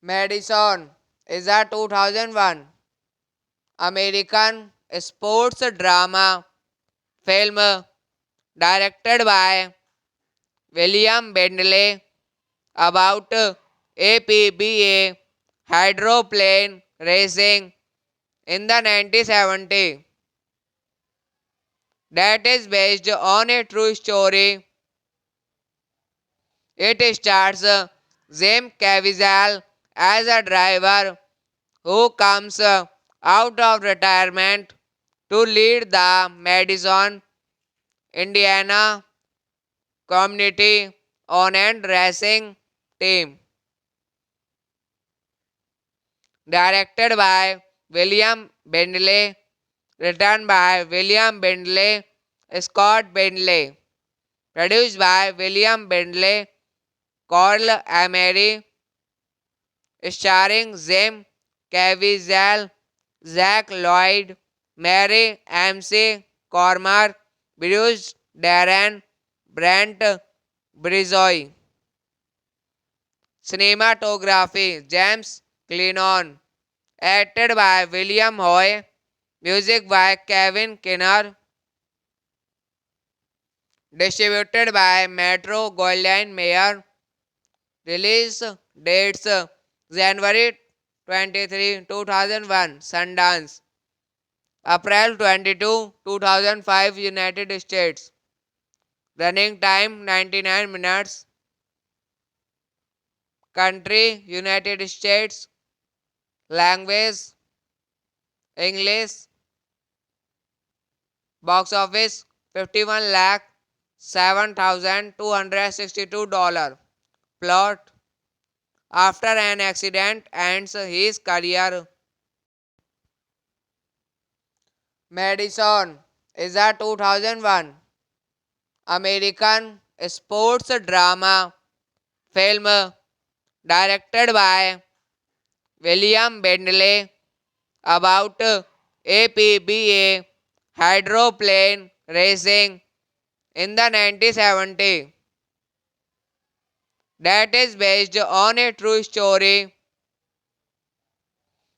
Madison is a 2001 American sports drama film directed by William Bendley about APBA hydroplane racing in the 1970s that is based on a true story. It stars Jim Caviezel as a driver who comes out of retirement to lead the Madison, Indiana community owned racing team. Directed by William Bendley, written by William Bendley, Scott Bendley, produced by William Bendley, Carl Emery, starring Jim Caviezel, Zach Lloyd, Mary MC Cormer, Bruce Darren, Brent Brizoy. Cinematography James Clennon. Acted by William Hoy. Music by Kevin Kinner. Distributed by Metro Goldwyn Mayer. Release dates January 23, 2001 Sundance. April 22, 2005 United States. Running time 99 minutes. Country United States. Language English. Box office 51 lakh 7,262 dollars. Plot: after an accident ends his career. Madison is a 2001 American sports drama film directed by William Bendley about APBA hydroplane racing in the 1970s that is based on a true story.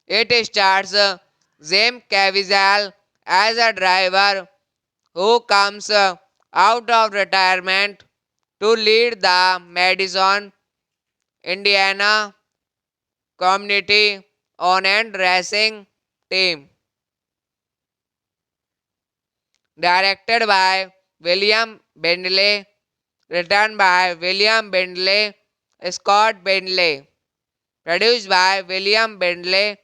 It stars Jim Caviezel as a driver who comes out of retirement to lead the Madison, Indiana community on-end racing team. Directed by William Bentley, written by William Bentley, Scott Bentley, produced by William Bentley,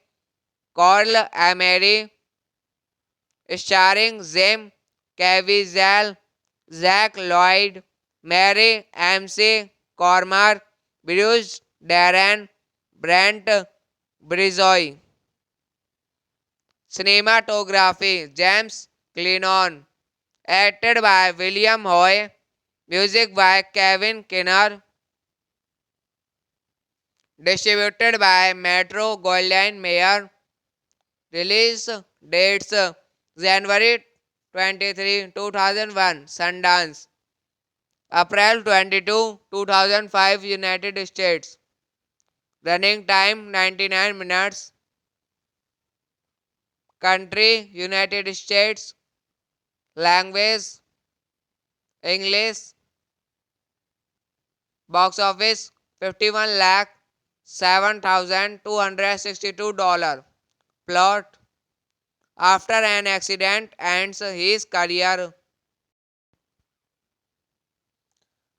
Carl Emery, starring Jim Caviezel, Zach Lloyd, Mary MC Cormer, Bruce Darren, Brent Brizoy. Cinematography James Clennon. Acted by William Hoy. Music by Kevin Kinner. Distributed by Metro Goldwyn Mayer. Release dates January 23, 2001 Sundance. April 22, 2005 United States. Running time 99 minutes. Country United States. Language English. Box office 51 lakh 7,262 dollars. Plot: after an accident ends his career.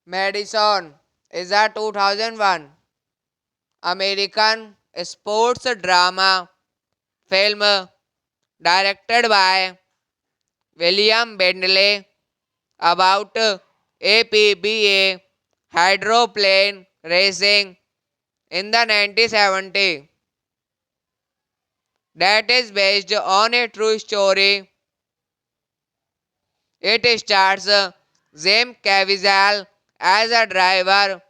Madison is a 2001 American sports drama film directed by William Bentley about APBA hydroplane racing in the 1970s. That is based on a true story. It stars Jim Caviezel as a driver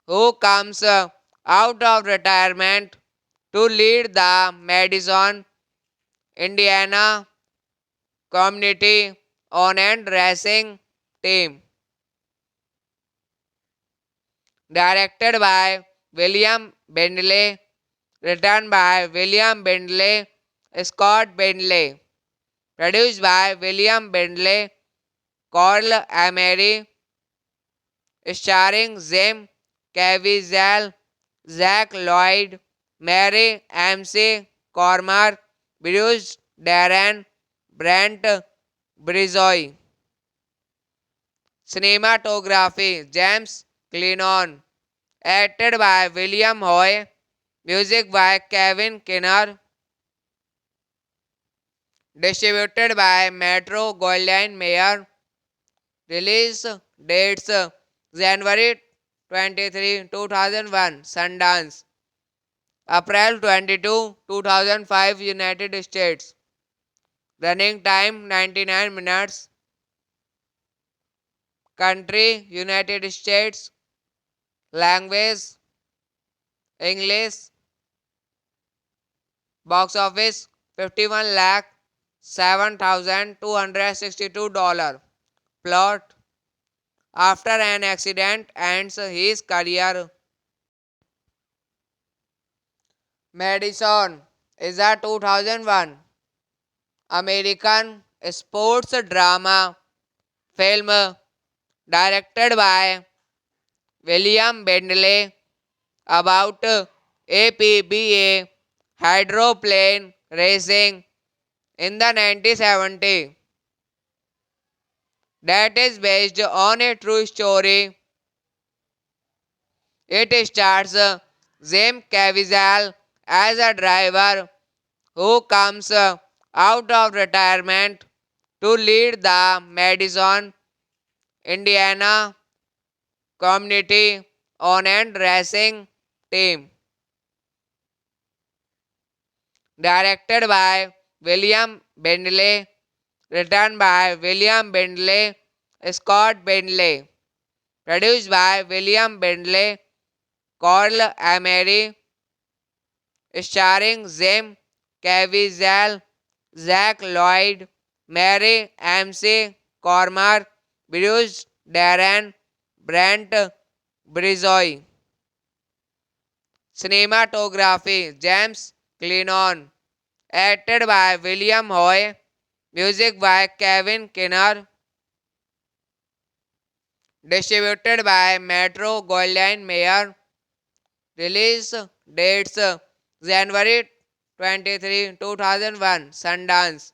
who comes out of retirement to lead the Madison, Indiana community on-end racing team. Directed by William Bentley, written by William Bentley, Scott Bentley, produced by William Bentley, Carl Emery, starring Jim Caviezel, Zach Lloyd, Mary MC Cormer, Bruce Darren, Brent Brizoy. Cinematography James Clennon. Acted by William Hoy. Music by Kevin Kinner. Distributed by Metro Goldwyn Mayer. Release dates January 23, 2001 Sundance. April 22, 2005 United States. Running time 99 minutes. Country United States. Language English. Box office 51 lakh 7,262 dollars. Plot: after an accident ends his career. Madison is a 2001 American sports drama film directed by William Bentley about APBA hydroplane racing in the 1970s. That is based on a true story. It stars Jim Caviezel as a driver who comes out of retirement to lead the Madison, Indiana community on-end racing team. Directed by William Bentley, written by William Bentley, Scott Bentley, produced by William Bentley, Carl Emery, starring Jim Caviezel, Zach Lloyd, Mary MC Cormer, Bruce Darren, Brent Brizoy. Cinematography James Clennon. Acted by William Hoy. Music by Kevin Kinner. Distributed by Metro Goldwyn Mayer. Release dates January 23, 2001, Sundance.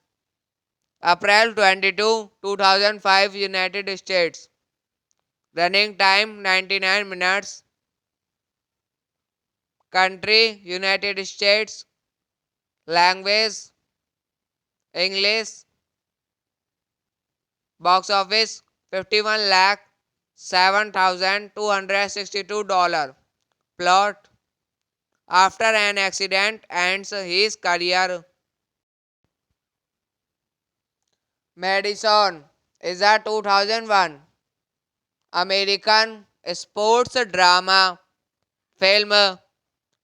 April 22, 2005, United States. Running time 99 minutes. Country United States. Language English. Box office 51 lakh 7,262 dollars. Plot: after an accident ends his career. Madison is a 2001 American sports drama film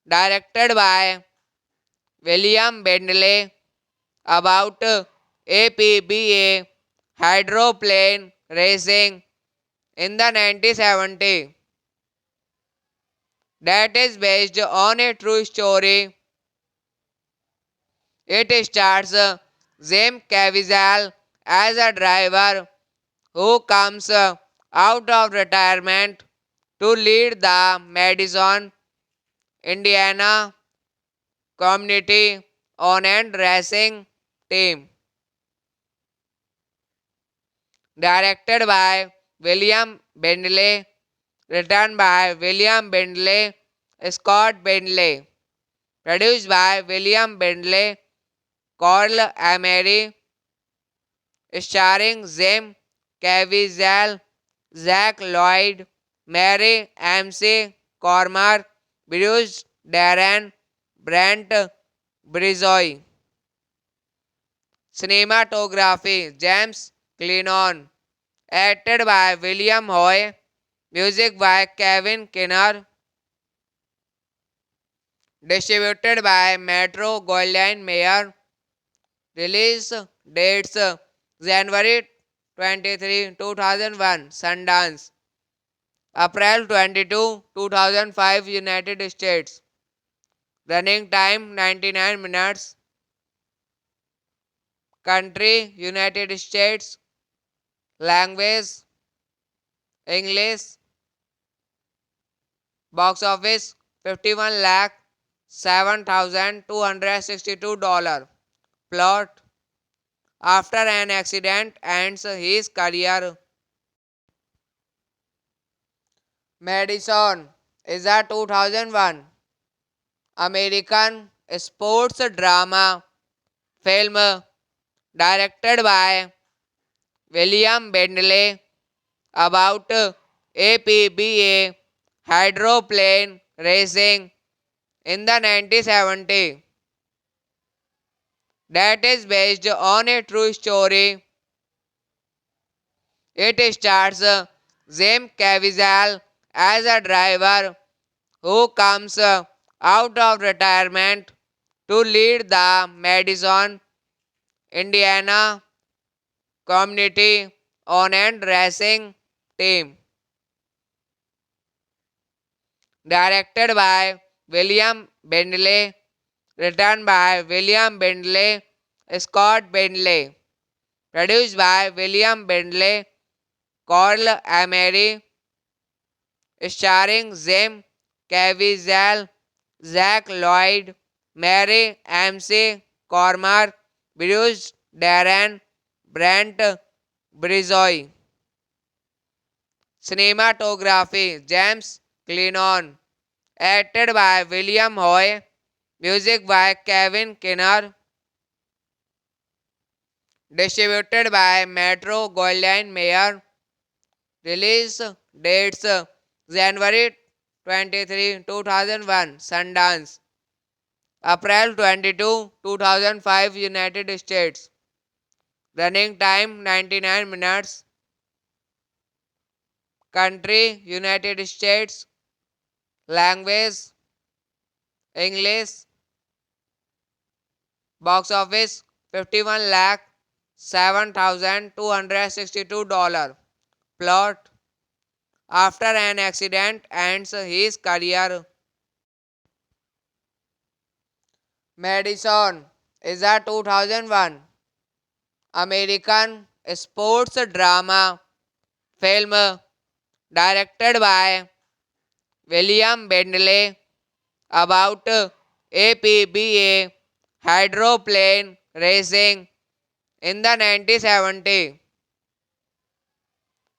directed by William Bentley about APBA hydroplane racing in the 1970s. That is based on a true story. It stars Jim Caviezel as a driver who comes out of retirement to lead the Madison, Indiana community owned racing team. Directed by William Bentley, written by William Bentley, Scott Bentley, produced by William Bentley, Carl Emery, starring Jim Caviezel, Zach Lloyd, Mary MC Cormer, Bruce Darren, Brent Brizoy. Cinematography James Clennon. Acted by William Hoy. Music by Kevin Kinner. Distributed by Metro Goldwyn Mayer. Release dates January 23, 2001, Sundance. April 22, 2005, United States. Running time 99 minutes. Country United States. Language English. Box office 51 lakh 7,262 dollars. Plot: after an accident ends his career. Madison is a 2001 American sports drama film directed by William Bentley about APBA hydroplane racing in the 1970s. That is based on a true story. It stars Jim Caviezel as a driver who comes out of retirement to lead the Madison, Indiana community owned racing team. Directed by William Bentley, written by William Bentley, Scott Bentley, produced by William Bentley, Carl Emery, starring Jim Caviezel, Zach Lloyd, Mary MC Cormer, Bruce Darren, Brent Brizoy. Cinematography James Clennon. Acted by William Hoy. Music by Kevin Kinner. Distributed by Metro Goldwyn Mayer. Release dates January 23, 2001, Sundance. April 22, 2005, United States. Running time 99 minutes. Country United States. Language English. Box office 51 lakh 7,262 dollars. Plot: after an accident ends his career. Madison is a 2001 American sports drama film directed by William Bentley about APBA hydroplane racing in the 1970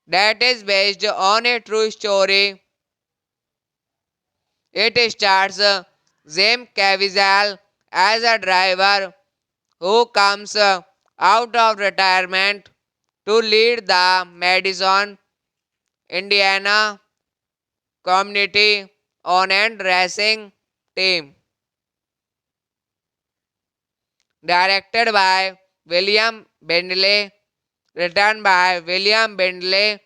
that is based on a true story. It stars Jim Caviezel as a driver who comes out of retirement to lead the Madison, Indiana community on and racing team. Directed by William Bentley, written by William Bentley,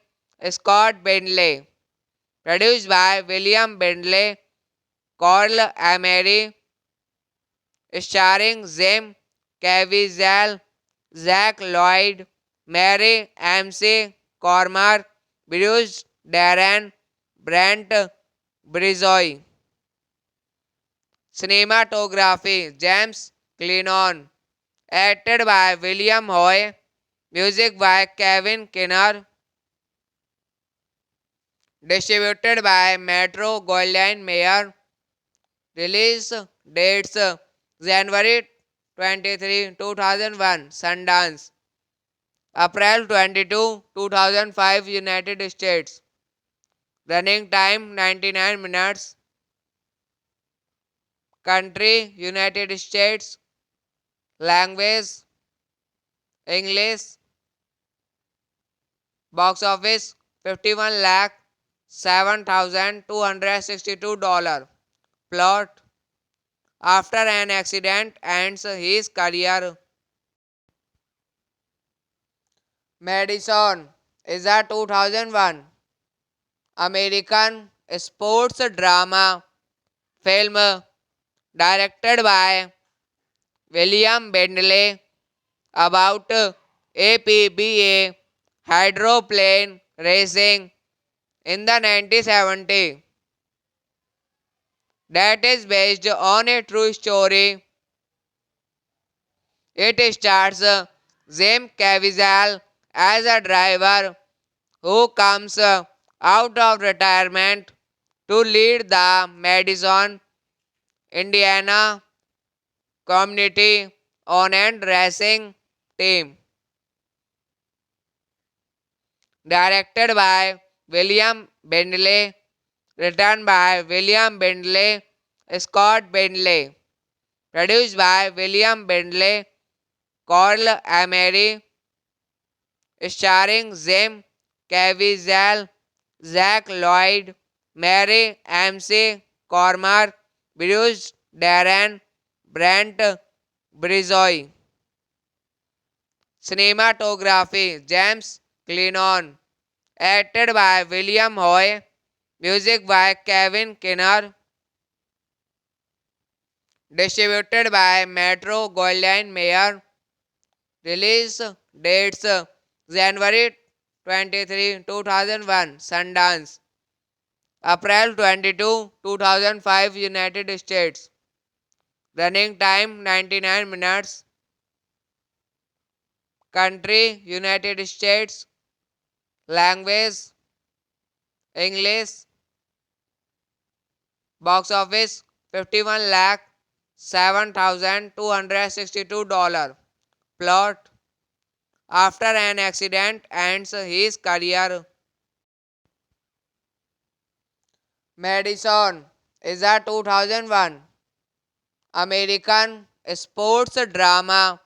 Scott Bentley, produced by William Bentley, Carl Emery, starring Jim Caviezel, Zach Lloyd, Mary MC Cormack, Bruce Darren, Brent Brizoy. Cinematography James Clennon. Acted by William Hoy. Music by Kevin Kinner. Distributed by Metro Goldwyn Mayer. Release dates January 23, 2001 Sundance. April 22, 2005 United States. Running time 99 minutes. Country United States. Language English. Box office 51 lakh $7,262. Plot: after an accident ends his career. Madison is a 2001 American sports drama film directed by William Bentley about APBA hydroplane racing in the 1970 that is based on a true story. It stars Jim Caviezel as a driver who comes out of retirement to lead the Madison, Indiana community on and racing team. Directed by William Bentley, written by William Bentley, Scott Bentley, produced by William Bentley, Carl Emery, starring Jim Caviezel, Zach Lloyd, Mary MC Cormack, Bruce Darren, Brent Brizoy. Cinematography James Clennon. Acted by William Hoy. Music by Kevin Kinner. Distributed by Metro Goldwyn Mayer. Release dates January 23, 2001 Sundance. April 22, 2005 United States. Running time 99 minutes. Country United States. Language English. Box office 51 lakh $7,262. Plot: after an accident ends his career. Madison is a 2001 American sports drama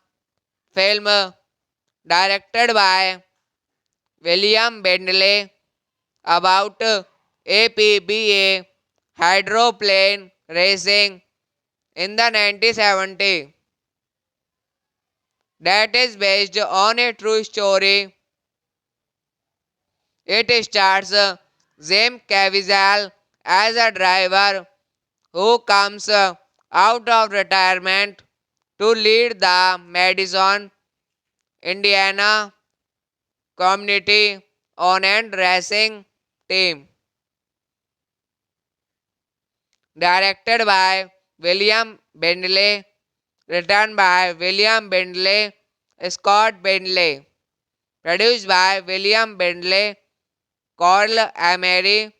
film directed by William Bentley about APBA hydroplane racing in the 1970 that is based on a true story. It stars Jim Caviezel as a driver who comes out of retirement to lead the Madison, Indiana community on and racing team. Directed by William Bentley, written by William Bentley, Scott Bentley, produced by William Bentley, Carl Emery,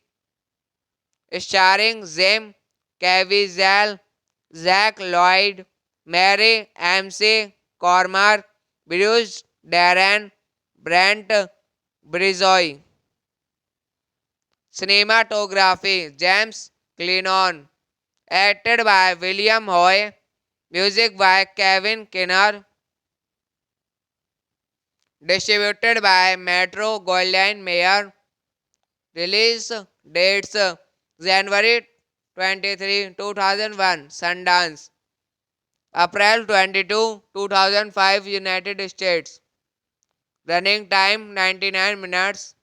starring Jim Caviezel, Zach Lloyd, Mary MC Cormack, Bruce Darren, Brent Brizoy. Cinematography James Clennon. Acted by William Hoy. Music by Kevin Kinner. Distributed by Metro Goldwyn Mayer. Release dates January 23, 2001 Sundance. April 22, 2005 United States. Running time 99 minutes.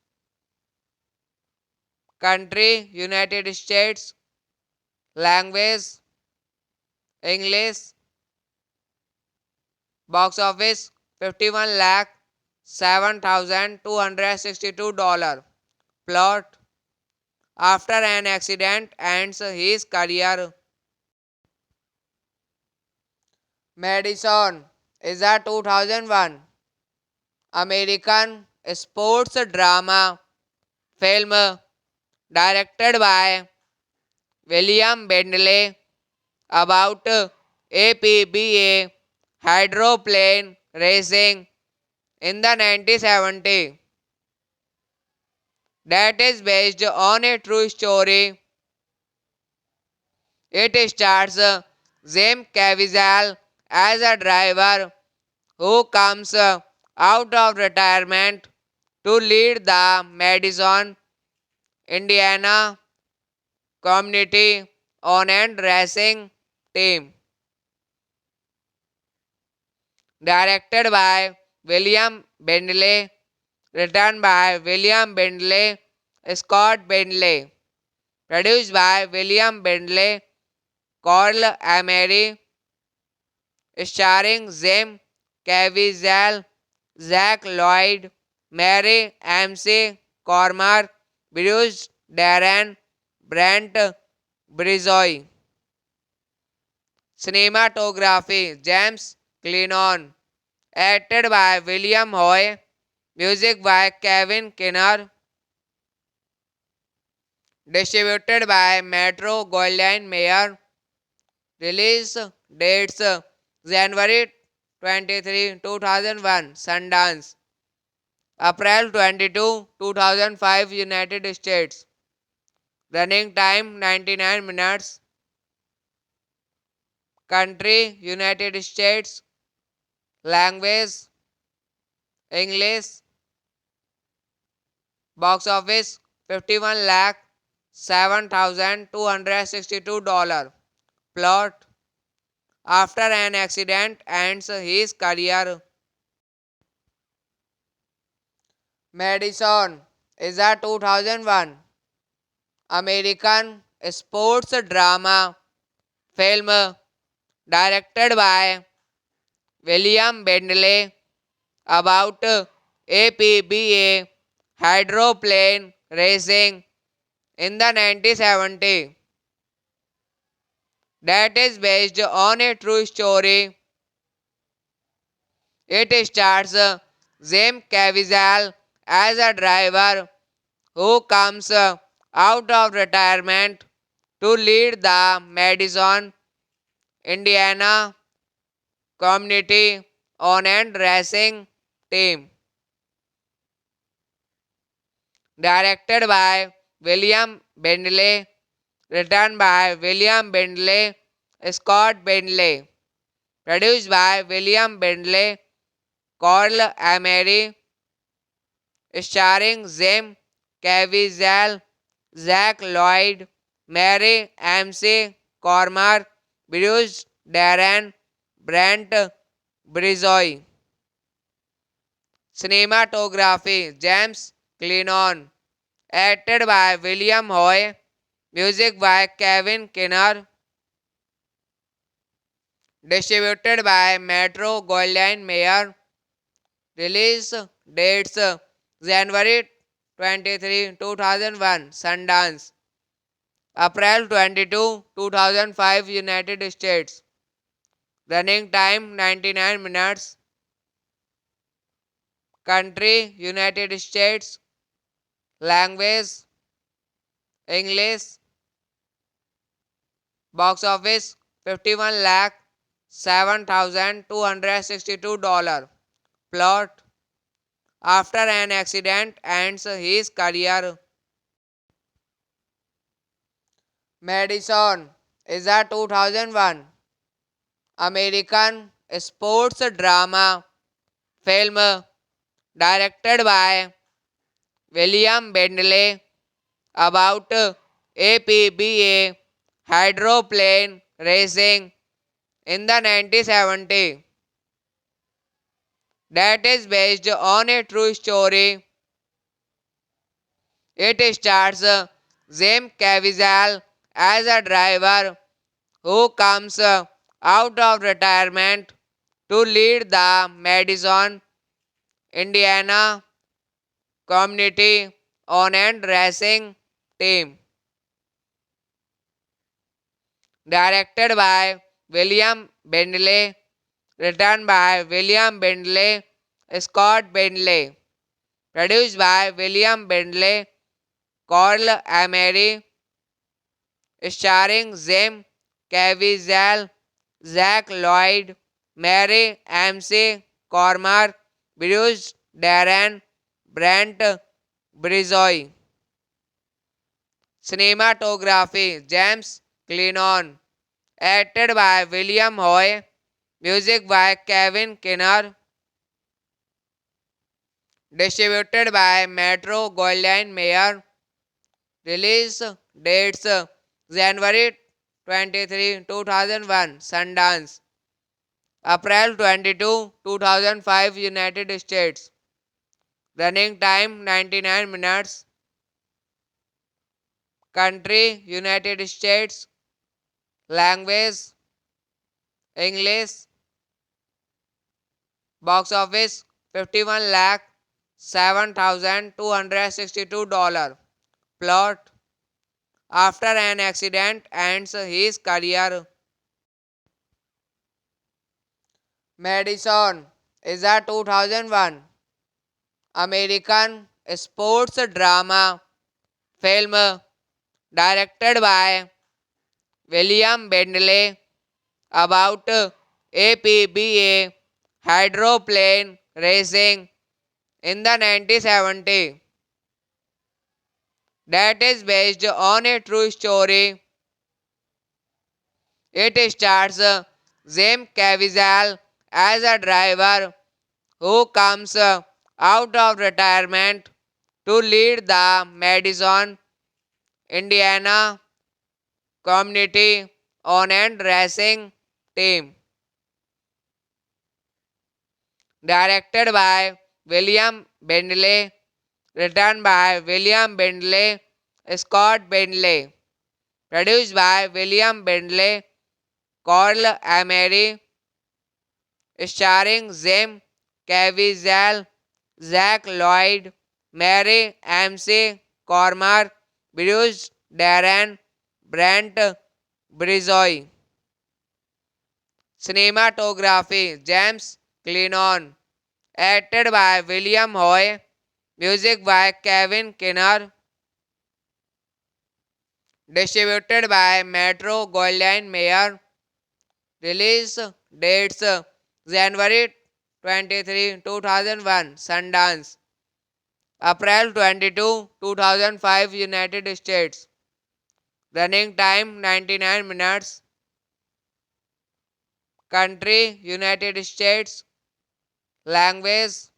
Country United States. Language English. Box office 51 lakh 7,262 dollars. Plot: after an accident ends his career. Madison is a 2001 American sports drama film directed by William Bentley about APBA hydroplane racing in the 1970s. That is based on a true story. It stars Jim Caviezel as a driver who comes out of retirement to lead the Madison, Indiana community owned racing team. Directed by William Bentley, written by William Bentley, Scott Bentley, produced by William Bentley, Carl Emery, starring Jim Caviezel, Zach Lloyd, Mary MC Cormack, Bruce Darren, Brent Brizoy. Cinematography James Clennon. Acted by William Hoy. Music by Kevin Kinner. Distributed by Metro Goldwyn Mayer. Release dates January 23, 2001 Sundance. April 22, 2005 United States. Running time 99 minutes. Country United States. Language English. Box office 51 lakh 7,262 dollars. Plot: after an accident ends his career. Madison is a 2001 American sports drama film directed by William Bentley about APBA hydroplane racing in the 1970s. That is based on a true story. It stars Jim Caviezel as a driver who comes out of retirement to lead the Madison, Indiana community owned racing team. Directed by William Bentley, written by William Bentley, Scott Bentley, produced by William Bentley, Carl Emery, starring Jim Caviezel, Zach Lloyd, Mary MC Cormack, Bruce Darren, Brent Brizoy. Cinematography James Clennon. Acted by William Hoy. Music by Kevin Kinner. Distributed by Metro Goldwyn Mayer. Release dates January 23, 2001 Sundance. April 22, 2005 United States. Running time 99 minutes. Country United States. Language English. Box office 51 lakh $7,262. Plot: after an accident ends his career. Madison is a 2001 American sports drama film directed by William Bentley about APBA hydroplane racing in the 1970s. That is based on a true story. It stars Jim Caviezel as a driver who comes out of retirement to lead the Madison, Indiana community owned racing team. Directed by William Bentley, written by William Bentley, Scott Bentley, produced by William Bentley, Carl Emery, starring Jim Caviezel, Zach Lloyd, Mary MC Cormack, Bruce Darren, Brent Brizoy. Cinematography James Clennon. Acted by William Hoy. Music by Kevin Kinner. Distributed by Metro Goldwyn Mayer. Release dates January 23, 2001 Sundance. April 22, 2005 United States. Running time 99 minutes. Country United States. Language English. Box office 51 lakh $7,262. Plot: after an accident ends his career. Madison is a 2001 American sports drama film directed by William Bentley about APBA hydroplane racing in the 1970s. That is based on a true story. It stars Jim Caviezel as a driver who comes out of retirement to lead the Madison, Indiana community owned racing team. Directed by William Bentley, written by William Bentley, Scott Bentley, produced by William Bentley, Carl Emery, starring Jim Caviezel, Zach Lloyd, Mary MC Cormack, Bruce Darren, Brent Brizoy. Cinematography James Clennon. Acted by William Hoy. Music by Kevin Kinner. Distributed by Metro Goldwyn Mayer. Release dates January 23, 2001 Sundance. April 22, 2005 United States. Running time 99 minutes. Country United States. Language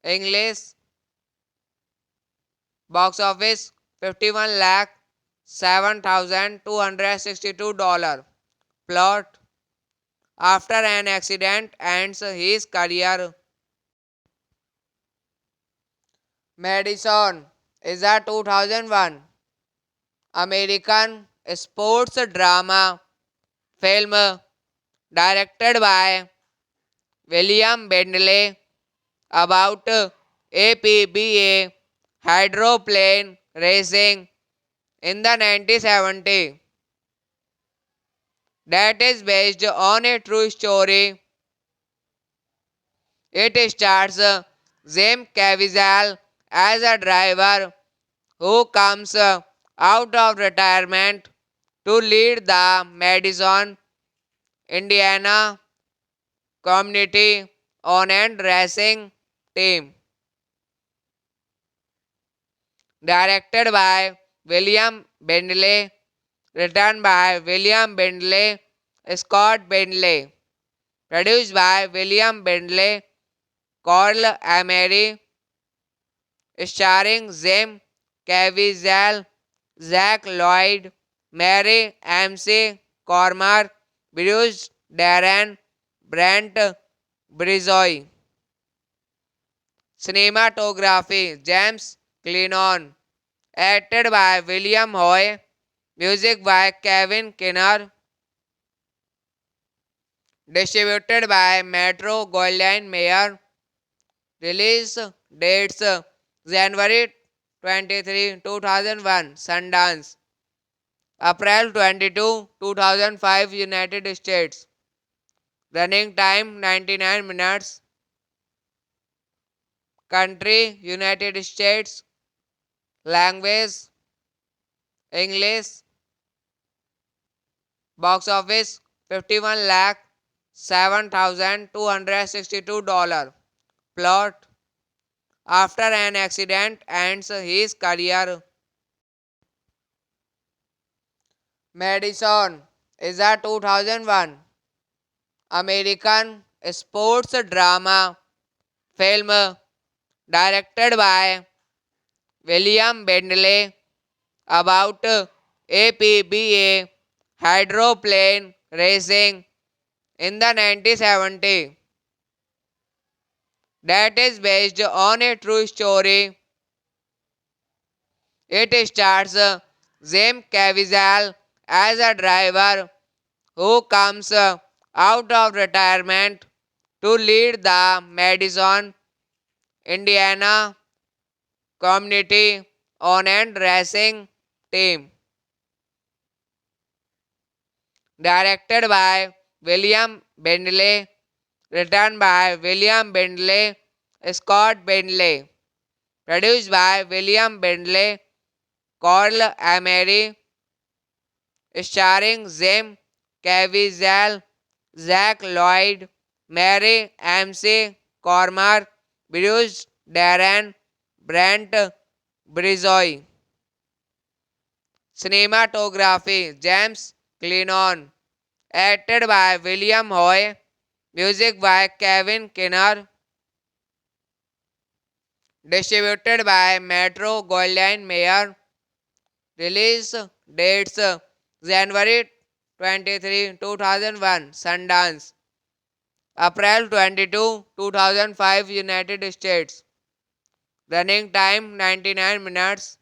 English. Box office 51 lakh $7,262. Plot: after an accident ends his career. Madison is a 2001 American sports drama film directed by William Bentley about APBA hydroplane racing in the 1970s. That is based on a true story. It stars Jim Caviezel as a driver who comes out of retirement to lead the Madison, Indiana Community Owned Racing Team. Directed by William Bentley. Written by William Bentley, Scott Bentley. Produced by William Bentley, Carl Emery. Starring Jim Caviezel, Zach Lloyd, Mary MC Cormer, Bruce Darren, Brent Brizoy. Cinematography James Clennon. Acted by William Hoy. Music by Kevin Kinner. Distributed by Metro Goldwyn Mayer. Release dates January 23, 2001 Sundance. April 22, 2005 United States. Running time 99 minutes. Country United States. Language English. Box office 51 lakh 7,262 dollars. Plot: after an accident ends his career. Madison is a 2001 American sports drama film directed by William Bentley about APBA hydroplane racing in the 1970s. That is based on a true story. It stars Jim Caviezel as a driver who comes out of retirement to lead the Madison, Indiana Community Owned Racing Team. Directed by William Bentley. Written by William Bentley, Scott Bentley. Produced by William Bentley, Carl Emery. Starring Jim Caviezel, Zach Lloyd, Mary MC Cormer, Bruce Darren, Brent Brizoy. Cinematography James Clennon. Acted by William Hoy. Music by Kevin Kinner. Distributed by Metro Goldwyn Mayer. Release dates January 23, 2001 Sundance. April 22, 2005 United States. Running time 99 minutes.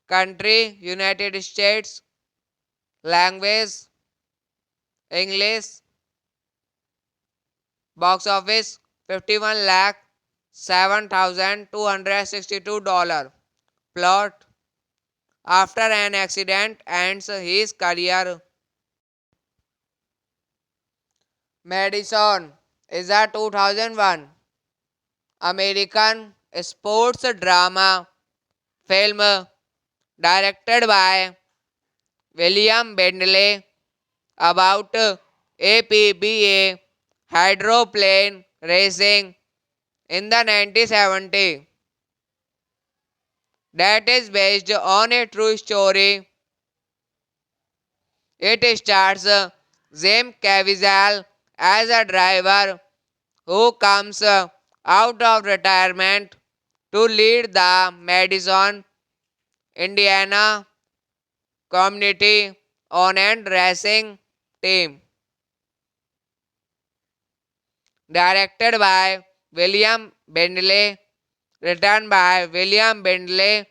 Country United States. Language English. Box office 51 lakh 7,262 dollars. Plot: after an accident ends his career. Madison is a 2001 American sports drama film directed by William Bentley about APBA hydroplane racing in the 1970s. That is based on a true story. It stars Jim Caviezel as a driver who comes out of retirement to lead the Madison, Indiana Community Owned Racing Team. Directed by William Bentley. Written by William Bentley,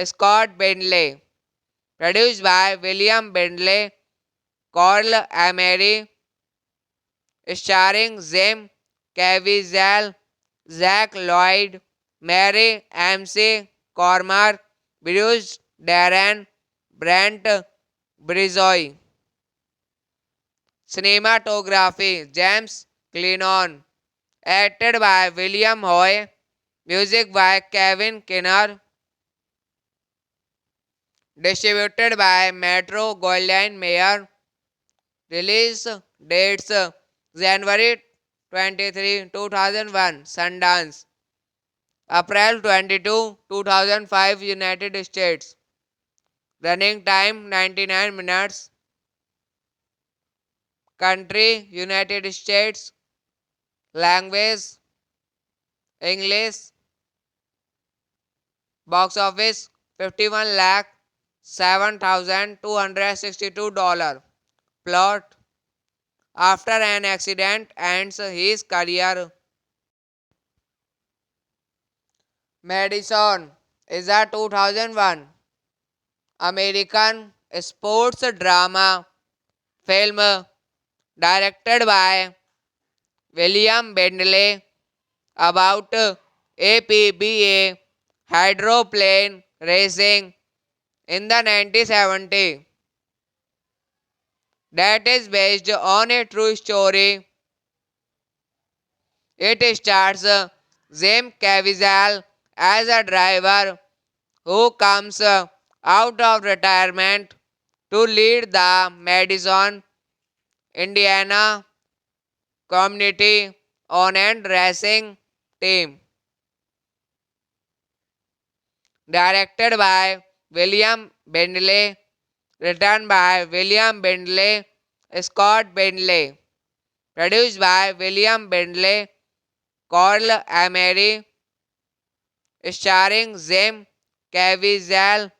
Scott Bentley. Produced by William Bentley, Carl Emery. Starring Jim Caviezel, Zach Lloyd, Mary MC Cormer, Bruce Darren, Brent Brizoy. Cinematography James Clennon. Acted by William Hoy. Music by Kevin Kinner. Distributed by Metro Goldwyn Mayer. Release dates January 23, 2001 Sundance, April 22, 2005 United States. Running time 99 minutes. Country United States. Language English. Box office 51 lakh 7,262 dollars. Plot: after an accident ends his career. Madison is a 2001 American sports drama film directed by William Bentley about APBA hydroplane racing in the 1970s. That is based on a true story. It stars Jim Caviezel as a driver who comes out of retirement to lead the Madison, Indiana community owned racing team. Directed by William Bentley, written by William Bentley, Scott Bentley, produced by William Bentley, Carl Emery, starring Jim Caviezel,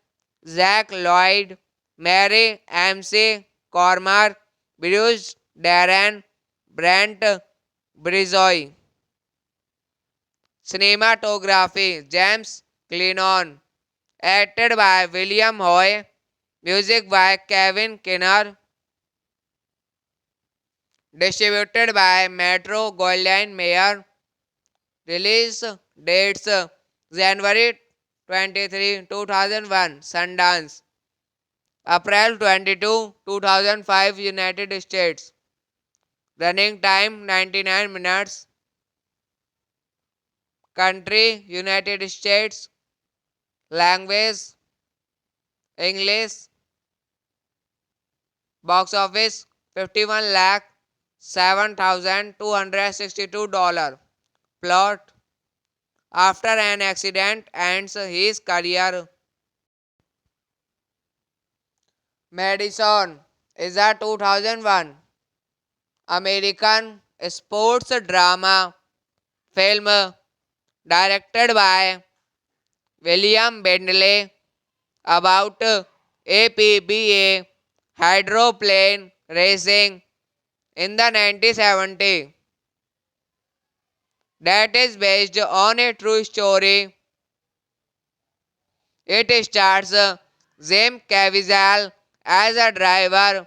Zach Lloyd, Mary MC Cormack, Bruce Darren, Brent Brizoy. Cinematography James Clennon. Acted by William Hoy. Music by Kevin Kinner. Distributed by Metro Goldwyn Mayer. Release dates January 23, 2001 Sundance, April 22, 2005 United States. Running time 99 minutes. Country United States. Language English. Box office 51 lakh 7,262 dollars. Plot: after an accident ends his career. Madison is a 2001 American sports drama film directed by William Bentley about APBA hydroplane racing in the 1970s. That is based on a true story. It stars Jim Caviezel as a driver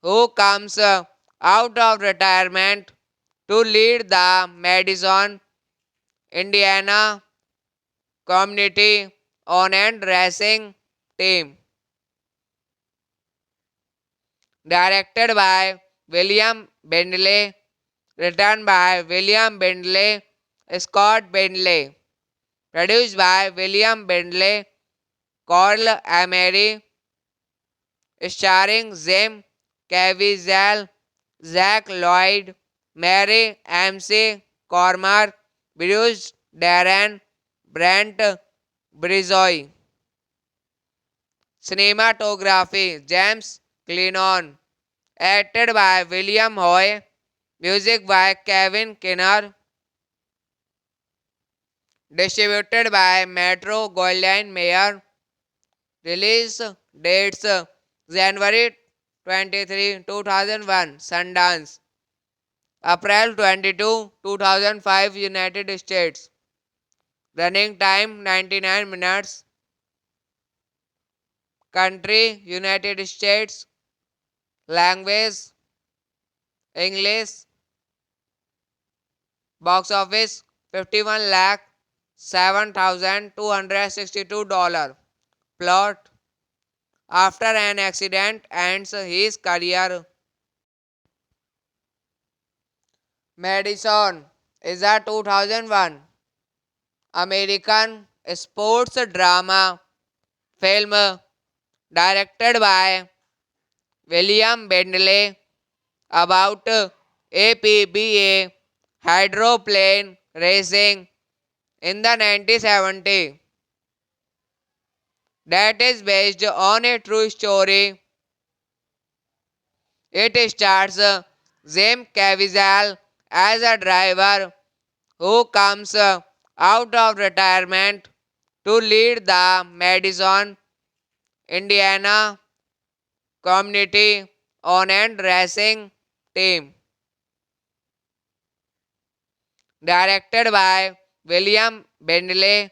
who comes out of retirement to lead the Madison, Indiana community owned racing team. Directed by William Bentley, written by William Bentley, Scott Bentley, produced by William Bentley, Carl Emery, starring Jim Caviezel, Zach Lloyd, Mary MC Cormack, Bruce Darren, Brent Brizoy. Cinematography James Clennon. Acted by William Hoy. Music by Kevin Kinner. Distributed by Metro Goldwyn Mayer. Release dates January 23, 2001 Sundance, April 22, 2005 United States. Running time 99 minutes. Country United States. Language English. Box office 51 lakh 7,262 dollars. Plot: after an accident ends his career. Madison is a 2001 American sports drama film directed by William Bentley, about APBA hydroplane racing in the 1970s that is based on a true story. It stars Jim Caviezel as a driver who comes out of retirement to lead the Madison, Indiana community on and racing team. Directed by William Bentley,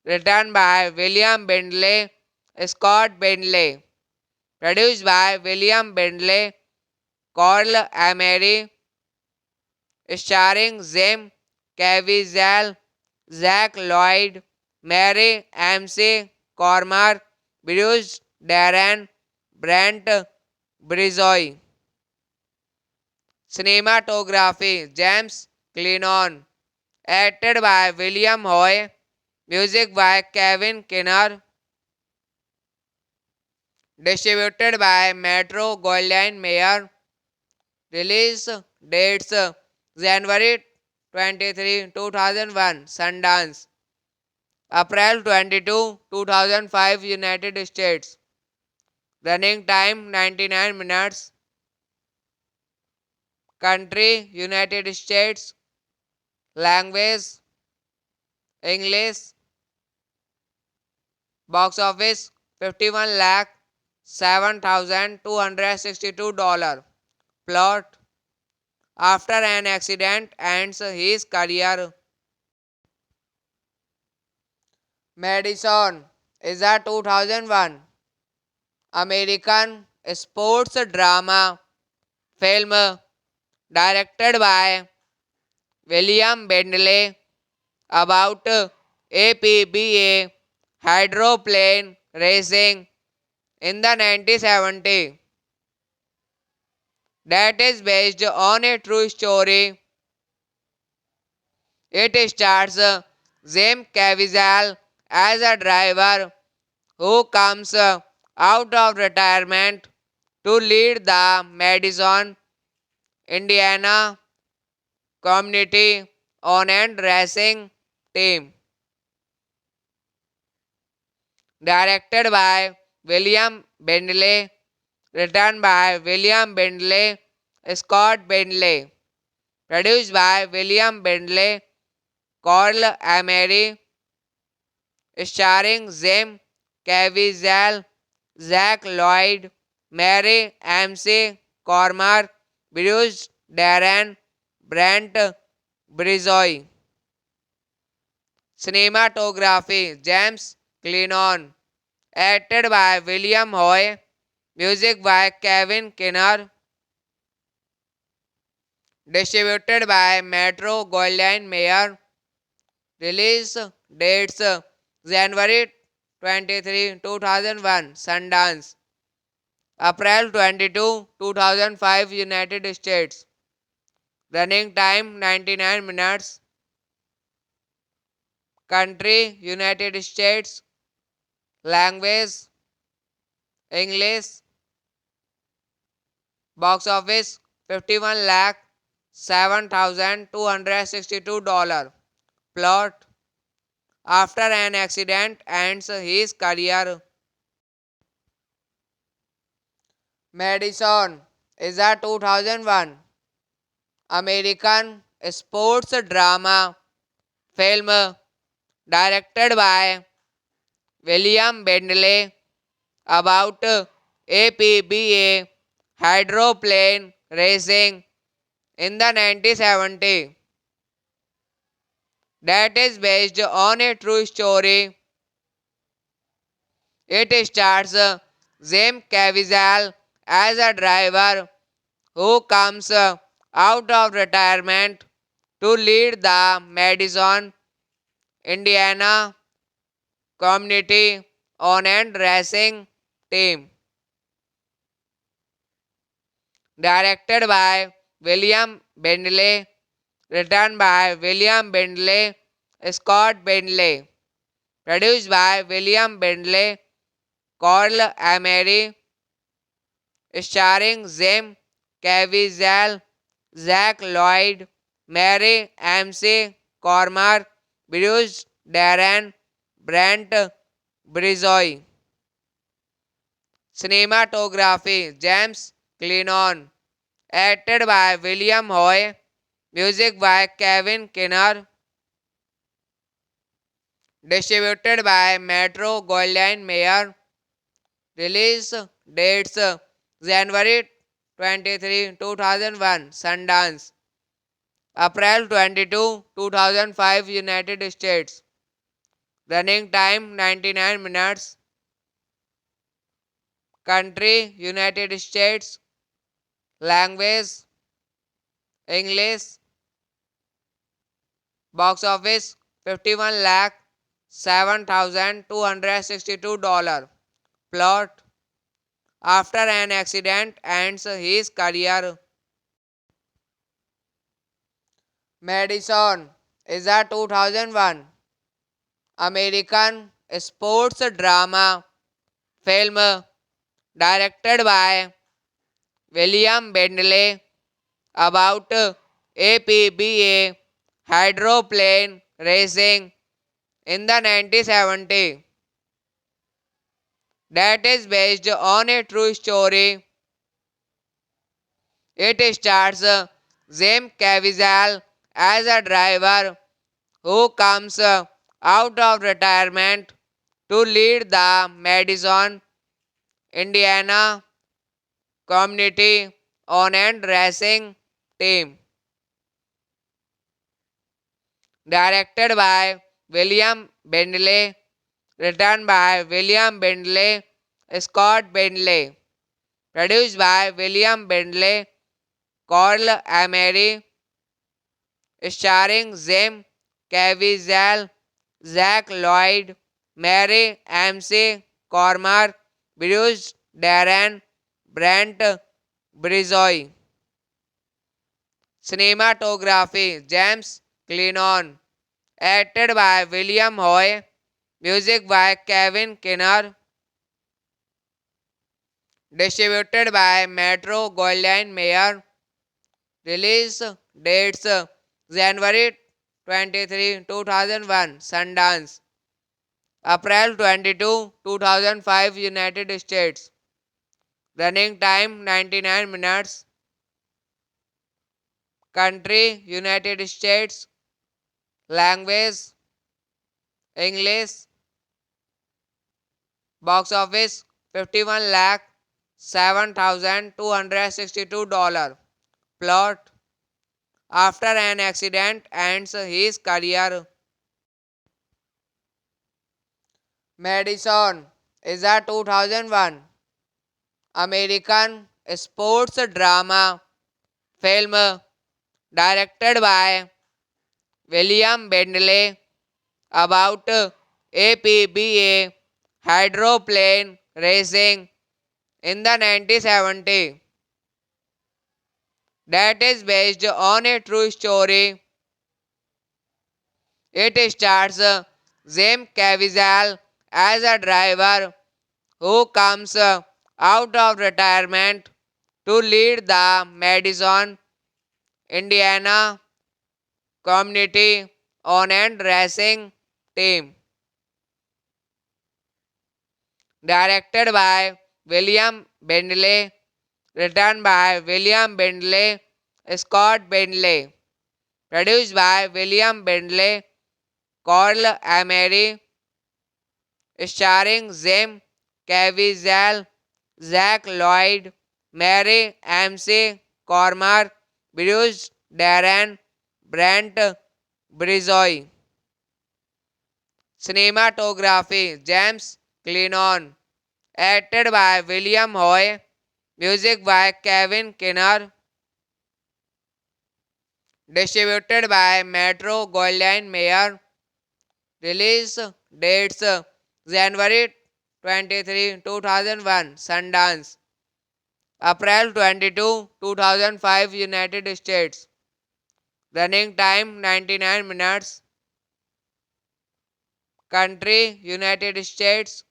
written by William Bentley, Scott Bentley, produced by William Bentley, Carl Emery, starring Jim Caviezel, Zach Lloyd, Mary MC Cormack, Bruce Darren, Brent Brizoy. Cinematography James Clennon. Acted by William Hoy. Music by Kevin Kinner. Distributed by Metro Goldwyn Mayer. Release dates January 23, 2001 Sundance. April 22, 2005 United States. Running time 99 minutes. Country United States. Language English. Box office 51 lakh 7,262 dollars. Plot: after an accident ends his career. Madison is a 2001 American sports drama film directed by William Bentley about APBA hydroplane racing in the 1970s that is based on a true story. It stars Jim Caviezel as a driver who comes out of retirement to lead the Madison, Indiana community on and racing team. Directed by William Bentley, written by William Bentley, Scott Bentley, produced by William Bentley, Carl Emery, starring Jim Caviezel, Zach Lloyd, Mary MC Cormack, Bruce Darren, Brent Brizoy. Cinematography James Clennon. Acted by William Hoy. Music by Kevin Kinner. Distributed by Metro Goldwyn Mayer. Release dates January 23, 2001 Sundance. April 22, 2005 United States. Running time 99 minutes. Country United States. Language English. Box office 51 lakh 7,262 dollars. Plot: after an accident ends his career. Madison is a 2001 American sports drama film directed by William Bentley about APBA hydroplane racing in the 1970s that is based on a true story. It stars Jim Caviezel as a driver who comes out of retirement to lead the Madison, Indiana community on and racing team. Directed by William Bentley, written by William Bentley, Scott Bentley, produced by William Bentley, Carl Emery, starring Jim Caviezel, Zach Lloyd, Mary MC Cormack, Bruce Darren, Brent Brizoy. Cinematography James Clennon. Acted by William Hoy. Music by Kevin Kinner. Distributed by Metro Goldwyn Mayer. Release dates January 23, 2001 Sundance. April 22, 2005 United States. Running time 99 minutes. Country United States. Language English. Box office 51 lakh 7,262 dollars. Plot: after an accident ends his career. Madison is a 2001 American sports drama film directed by William Bentley about APBA hydroplane racing in the 1970s. That is based on a true story. It stars Jim Caviezel as a driver who comes out of retirement to lead the Madison, Indiana community owned racing team. Directed by William Bentley, written by William Bentley, Scott Bentley, produced by William Bentley, Carl Emery, starring Jim Caviezel, Zach Lloyd, Mary MC Cormack, Bruce Darren, Brent Brizoy. Cinematography James Clennon. Acted by William Hoy. Music by Kevin Kinner. Distributed by Metro Goldwyn Mayer. Release dates January 23, 2001 Sundance. April 22, 2005 United States. Running time 99 minutes. Country United States. Language English. Box office 51 lakh 7,262 dollars. Plot: after an accident ends his career. Madison is a 2001 American sports drama film directed by William Bentley about APBA hydroplane racing in the 1970s. That is based on a true story. It stars Jim Caviezel as a driver who comes out of retirement to lead the Madison, Indiana community owned racing team. Directed by William Bentley, written by William Bentley, Scott Bentley, produced by William Bentley, Carl Emery, starring Jim Caviezel, Zach Lloyd, Mary MC Cormack, Bruce Darren, Brent Brizoy. Cinematography James Clennon. Acted by William Hoy. Music by Kevin Kinner. Distributed by Metro Goldwyn Mayer. Release dates January 23, 2001 Sundance. April 22, 2005 United States. Running time 99 minutes. Country United States.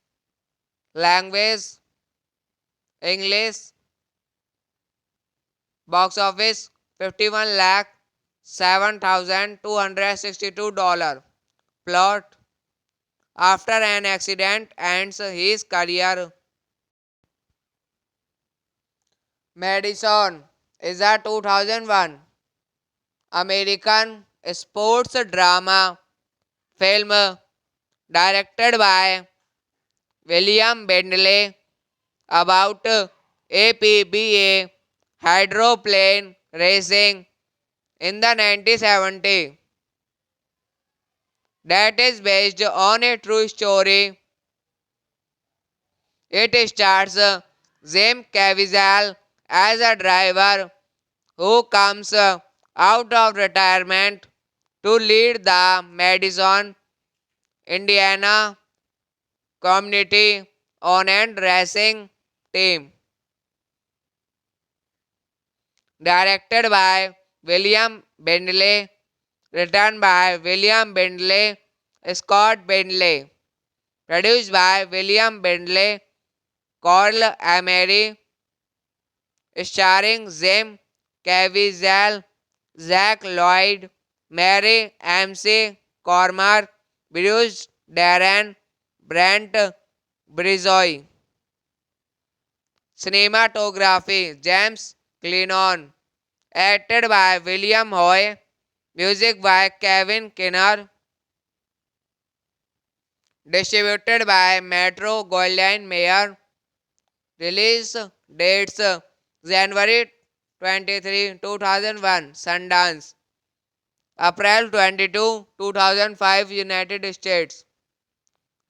Language English. Box office 51 lakh 7,262 dollars. Plot: after an accident ends his career. Madison is a 2001 American sports drama film directed by William Bentley about APBA hydroplane racing in the 1970s. That is based on a true story. It stars Jim Caviezel as a driver who comes out of retirement to lead the Madison, Indiana community on-end racing team. Directed by William Bentley, written by William Bentley, Scott Bentley, produced by William Bentley, Carl Emery, starring Jim Caviezel, Zach Lloyd, Mary MC Cormack, Bruce Darren, Brent Brizoy. Cinematography James Clennon. Acted by William Hoy. Music by Kevin Kinner. Distributed by Metro Goldwyn Mayer. Release dates January 23, 2001 Sundance. April 22, 2005 United States.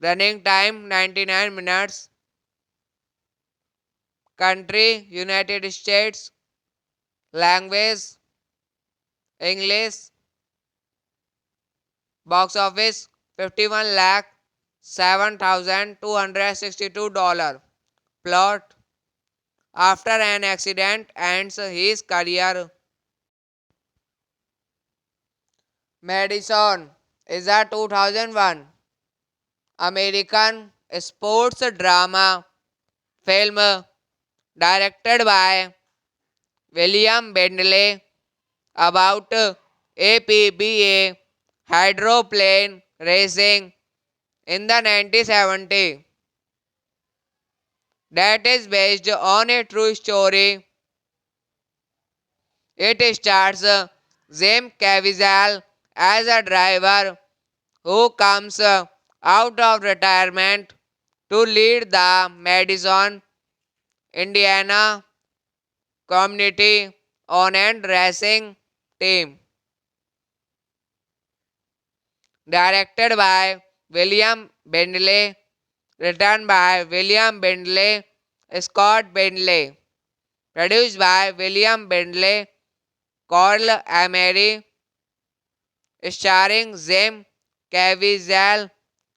Running time 99 minutes. Country United States. Language English. Box office 51 lakh 7,262 dollars. Plot: after an accident ends his career. Madison is a 2001 American sports drama film directed by William Bentley about APBA hydroplane racing in the 1970s. That is based on a true story. It stars Jim Caviezel as a driver who comes out of retirement to lead the Madison, Indiana community on-end racing team. Directed by William Bentley, written by William Bentley, Scott Bentley, produced by William Bentley, Carl Emery, starring Jim Caviezel,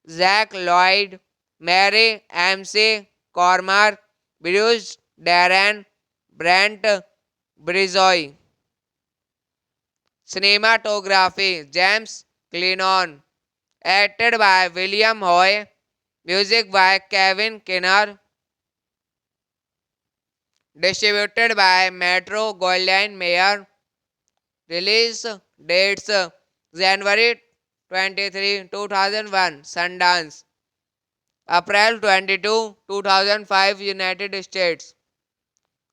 Zach Lloyd, Mary MC Cormack, Bruce Darren, Brent Brizoy. Cinematography James Clennon. Acted by William Hoy. Music by Kevin Kinner. Distributed by Metro Goldwyn Mayer. Release dates January 23, 2001 Sundance. April 22, 2005 United States.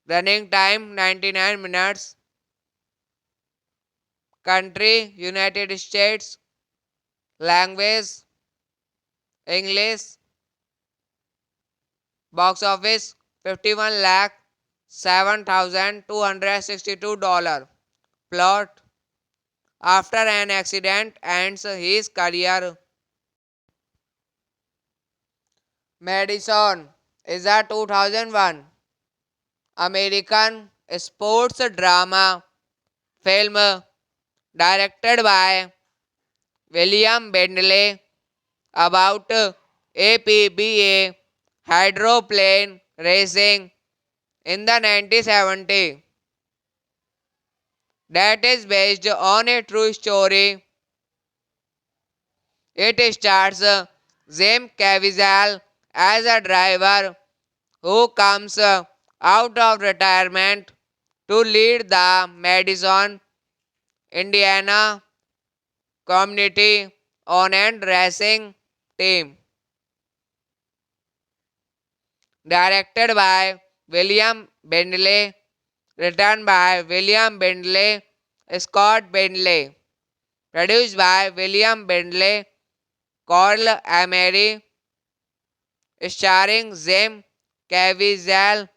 Running time 99 minutes. Country United States. Language English. Box office 51 lakh 7,262 dollars. Plot: after an accident ends his career. Madison is a 2001 American sports drama film directed by William Bentley about APBA hydroplane racing in the 1970s. That is based on a true story. It stars Jim Caviezel as a driver who comes out of retirement to lead the Madison, Indiana community on and racing team. Directed by William Bentley, written by William Bentley, Scott Bentley, produced by William Bentley, Carl Emery, starring Jim Caviezel,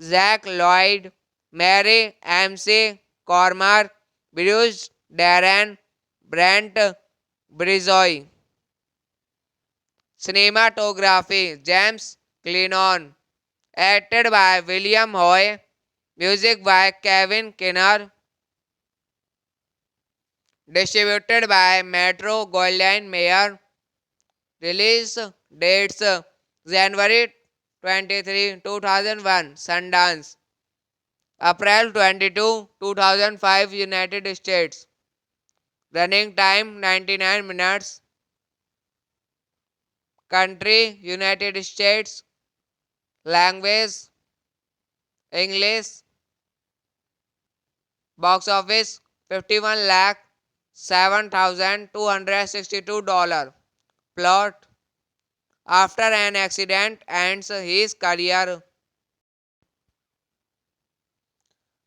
Zach Lloyd, Mary MC Cormer, Bruce Darren, Brent Brizoy. Cinematography James Clennon. Acted by William Hoy. Music by Kevin Kinner. Distributed by Metro Goldwyn Mayer. Release dates January 23, 2001 Sundance. April 22, 2005 United States. Running time 99 minutes. Country United States. Language English. Box office 51 lakh 7,262 dollars. Plot: after an accident ends his career.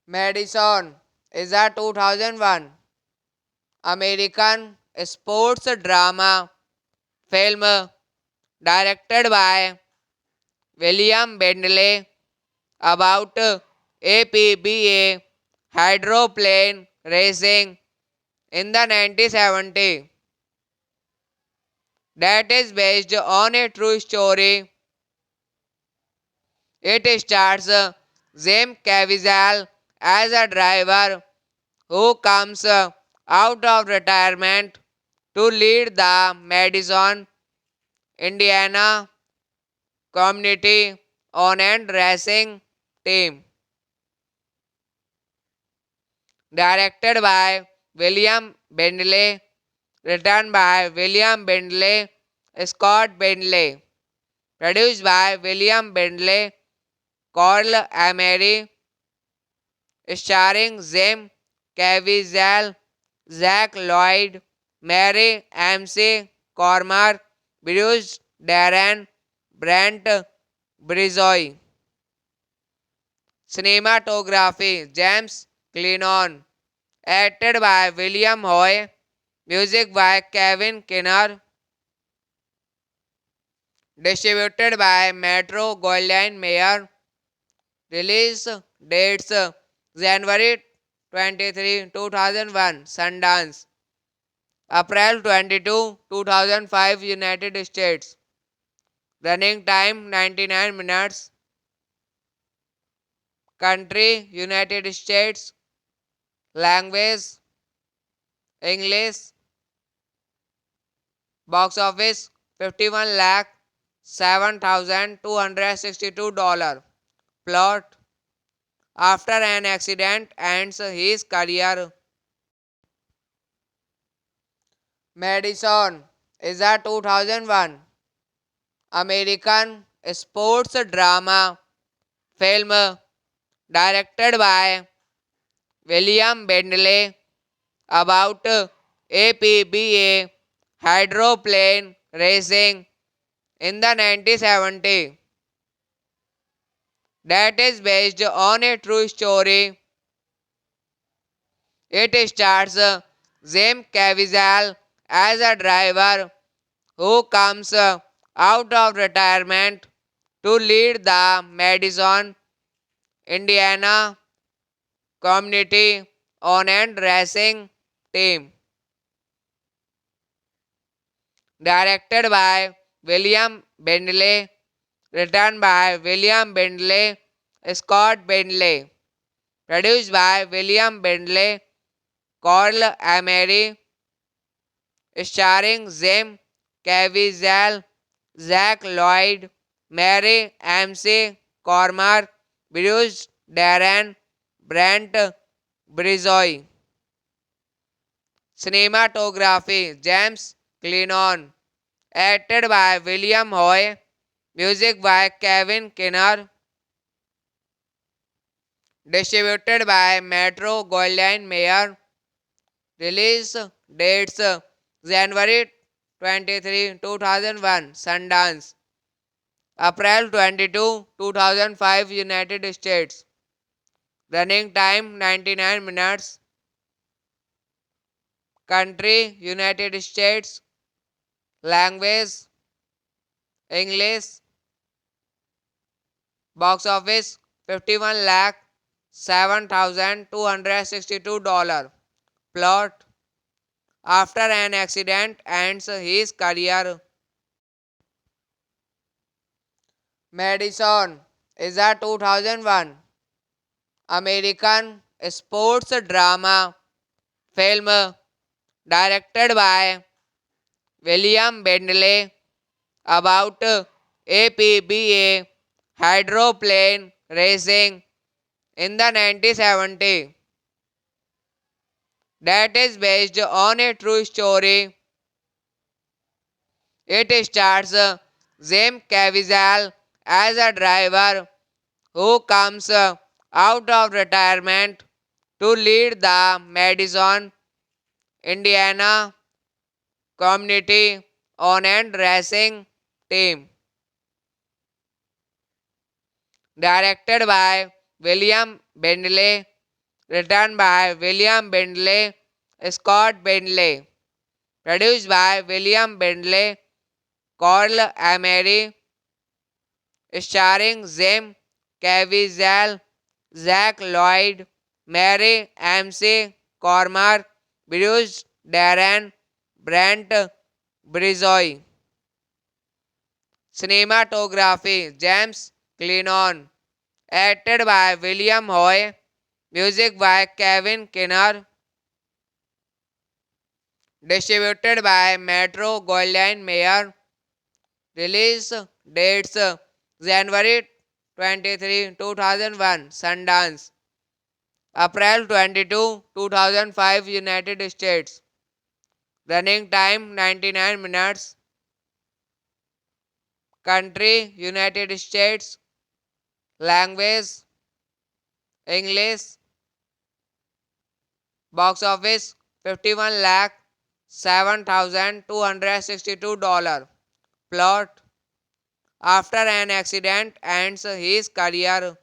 Madison is a 2001 American sports drama film directed by William Bentley about APBA hydroplane racing in the 1970s. That is based on a true story. It stars Jim Caviezel as a driver who comes out of retirement to lead the Madison, Indiana community on and racing team. Directed by William Bentley, written by William Bentley, Scott Bentley, produced by William Bentley, Carl Emery, starring Jim Caviezel, Zach Lloyd, Mary MC Cormer, Bruce Darren, Brent Brizoy. Cinematography James Clennon. Acted by William Hoy. Music by Kevin Kinner. Distributed by Metro Goldwyn Mayer. Release dates January 23, 2001 Sundance. April 22, 2005 United States. Running time 99 minutes. Country United States. Language English. Box office 51 lakh 7,262 dollars. Plot: after an accident ends his career. Madison is a 2001 American sports drama film directed by William Bentley about APBA hydroplane racing in the 1970s. That is based on a true story. It stars Jim Caviezel as a driver who comes out of retirement to lead the Madison, Indiana community on and racing team. Directed by William Bentley, written by William Bentley, Scott Bentley, produced by William Bentley, Carl Emery, starring Jim Caviezel, Zach Lloyd, Mary MC Cormer, Bruce Darren, Brent Brizoy. Cinematography James Clennon. Acted by William Hoy. Music by Kevin Kinner. Distributed by Metro Goldwyn Mayer. Release dates January 23, 2001 Sundance. April 22, 2005 United States. Running time 99 minutes. Country United States. Language English. Box office 51 lakh 7,262 dollars. Plot: after an accident ends his career. Madison is a 2001 American sports drama film directed by William Bendley about APBA hydroplane racing in the 1970s. That is based on a true story. It stars Jim Caviezel as a driver who comes out of retirement to lead the Madison, Indiana community owned racing team. Directed by William Bendley, written by William Bendley, Scott Bendley, produced by William Bendley, Carl Emery, starring Jim Caviezel, Zach Lloyd, Mary MC Cormack, Bruce Darren, Brent Brizoy. Cinematography James Clennon. Acted by William Hoy. Music by Kevin Kinner. Distributed by Metro Goldwyn Mayer. Release dates January 23, 2001 Sundance. April 22, 2005 United States. Running time 99 minutes. Country United States. Language English. Box office 51 lakh 7,262 dollars. Plot: after an accident ends his career.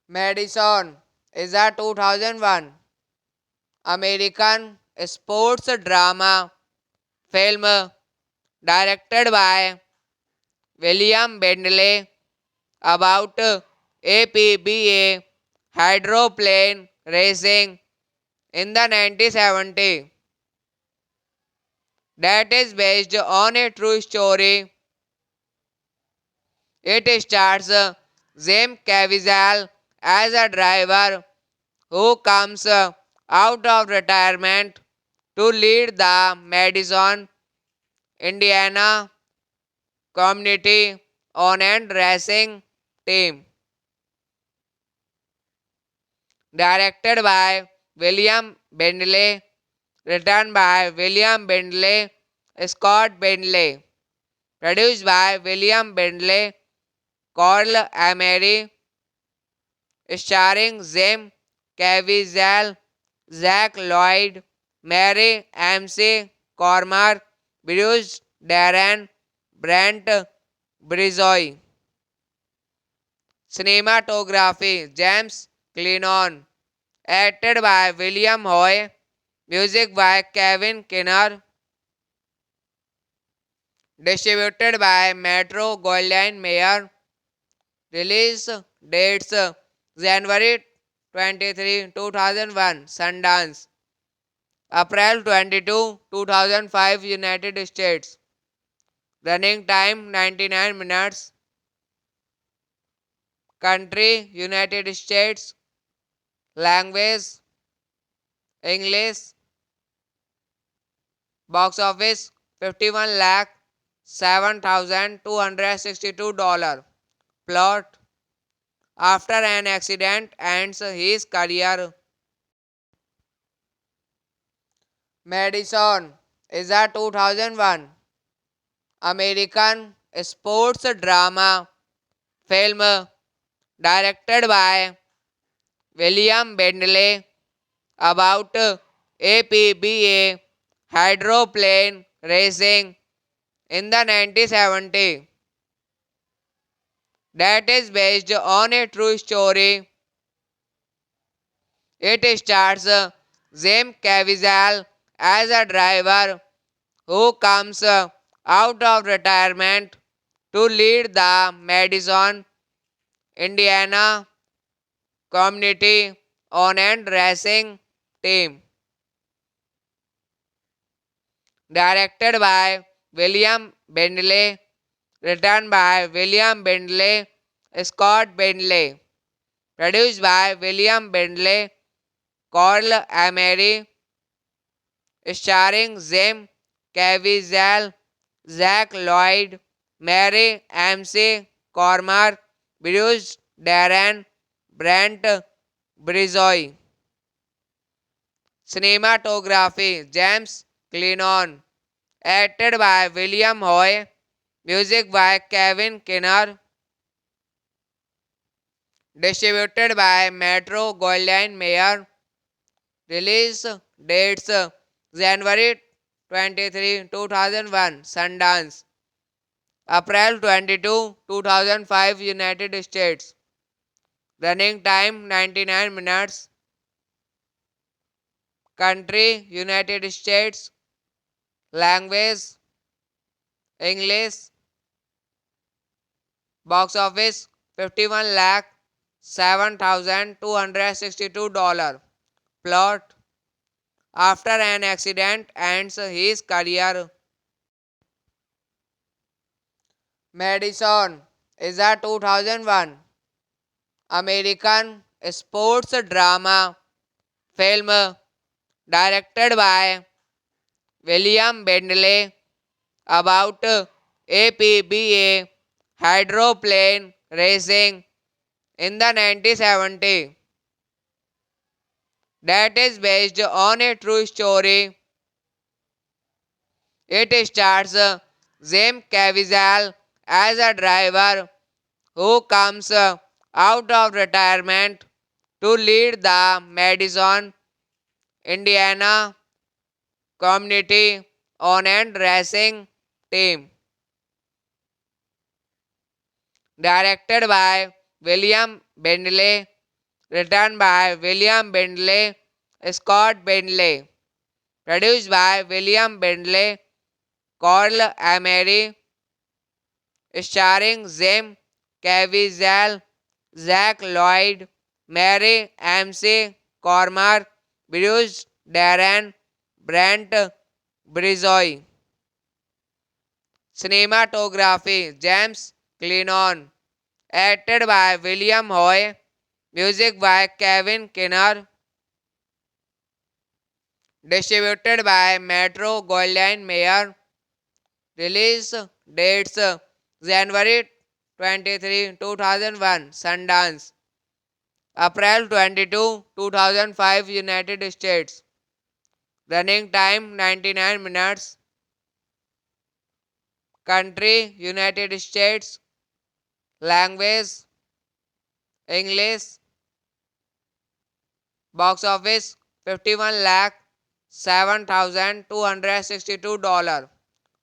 Madison is a 2001 American sports drama film directed by William Bendley about APBA hydroplane racing in the 1970s. That is based on a true story. It stars Jim Caviezel as a driver who comes out of retirement to lead the Madison, Indiana community owned racing team. Directed by William Bendley, written by William Bendley, Scott Bendley, produced by William Bendley, Carl Emery, starring Jim Caviezel, Zach Lloyd, Mary MC Cormack, Bruce Darren, Brent Brizoy. Cinematography James Clennon. Acted by William Hoy. Music by Kevin Kinner. Distributed by Metro Goldwyn Mayer. Release dates January 23, 2001 Sundance. April 22, 2005 United States. Running time 99 minutes. Country United States. Language English. Box office 51 lakh 7,262 dollars. Plot: after an accident ends his career. Madison is a 2001 American sports drama film directed by William Bentley, about APBA hydroplane racing in the 1970s. That is based on a true story. It stars Jim Caviezel as a driver who comes out of retirement to lead the Madison, Indiana community on and racing team. Directed by William Bentley, written by William Bentley, Scott Bentley, produced by William Bentley, Carl Emery, starring Jim Caviezel, Zach Lloyd, Mary MC Cormack, Bruce Darren, Brent Brizoy. Cinematography James Clennon. Acted by William Hoy. Music by Kevin Kinner. Distributed by Metro Goldwyn Mayer. Release dates January 23, 2001 Sundance. April 22, 2005 United States. Running time 99 minutes. Country United States. Language English. Box office 51 lakh $7,262. Plot: after an accident ends his career. Madison is a 2001 American sports drama film directed by William Bentley, about APBA hydroplane racing in the 1970s. That is based on a true story. It stars Jim Caviezel as a driver who comes out of retirement to lead the Madison, Indiana community on and racing team. Directed by William Bentley, written by William Bentley, Scott Bentley, produced by William Bentley, Carl Emery, starring Jim Caviezel, Zach Lloyd, Mary MC Cormack, Bruce Darren, Brent Brizoy. Cinematography James Clennon. Acted by William Hoy. Music by Kevin Kinner. Distributed by Metro Goldwyn Mayer. Release dates January 23, 2001 Sundance. April 22, 2005 United States. Running time 99 minutes. Country United States. Language English. Box office 51 lakh $7,262.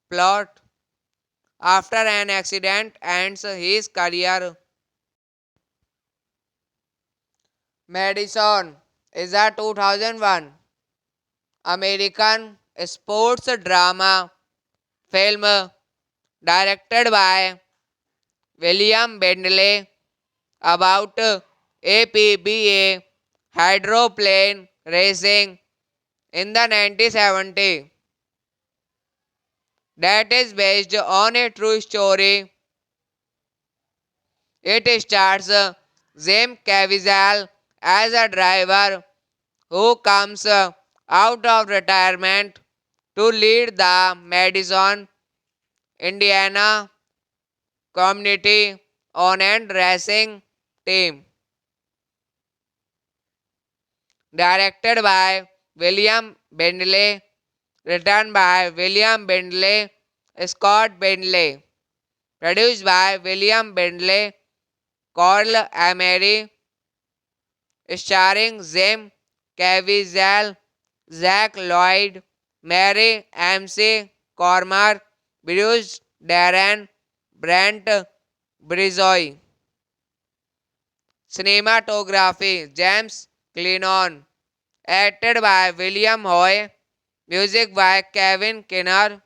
Plot: after an accident ends his career. Madison is a 2001 American sports drama film directed by William Bentley, about APBA hydroplane racing in the 1970s. That is based on a true story. It stars Jim Caviezel as a driver who comes out of retirement to lead the Madison, Indiana community on and racing team. Directed by William Bentley, written by William Bentley, Scott Bentley, produced by William Bentley, Carl Emery, starring Jim Caviezel, Zach Lloyd, Mary MC Cormack, Bruce Darren, Brent Brizoy. Cinematography James Clennon. Acted by William Hoy. Music by Kevin Kinner.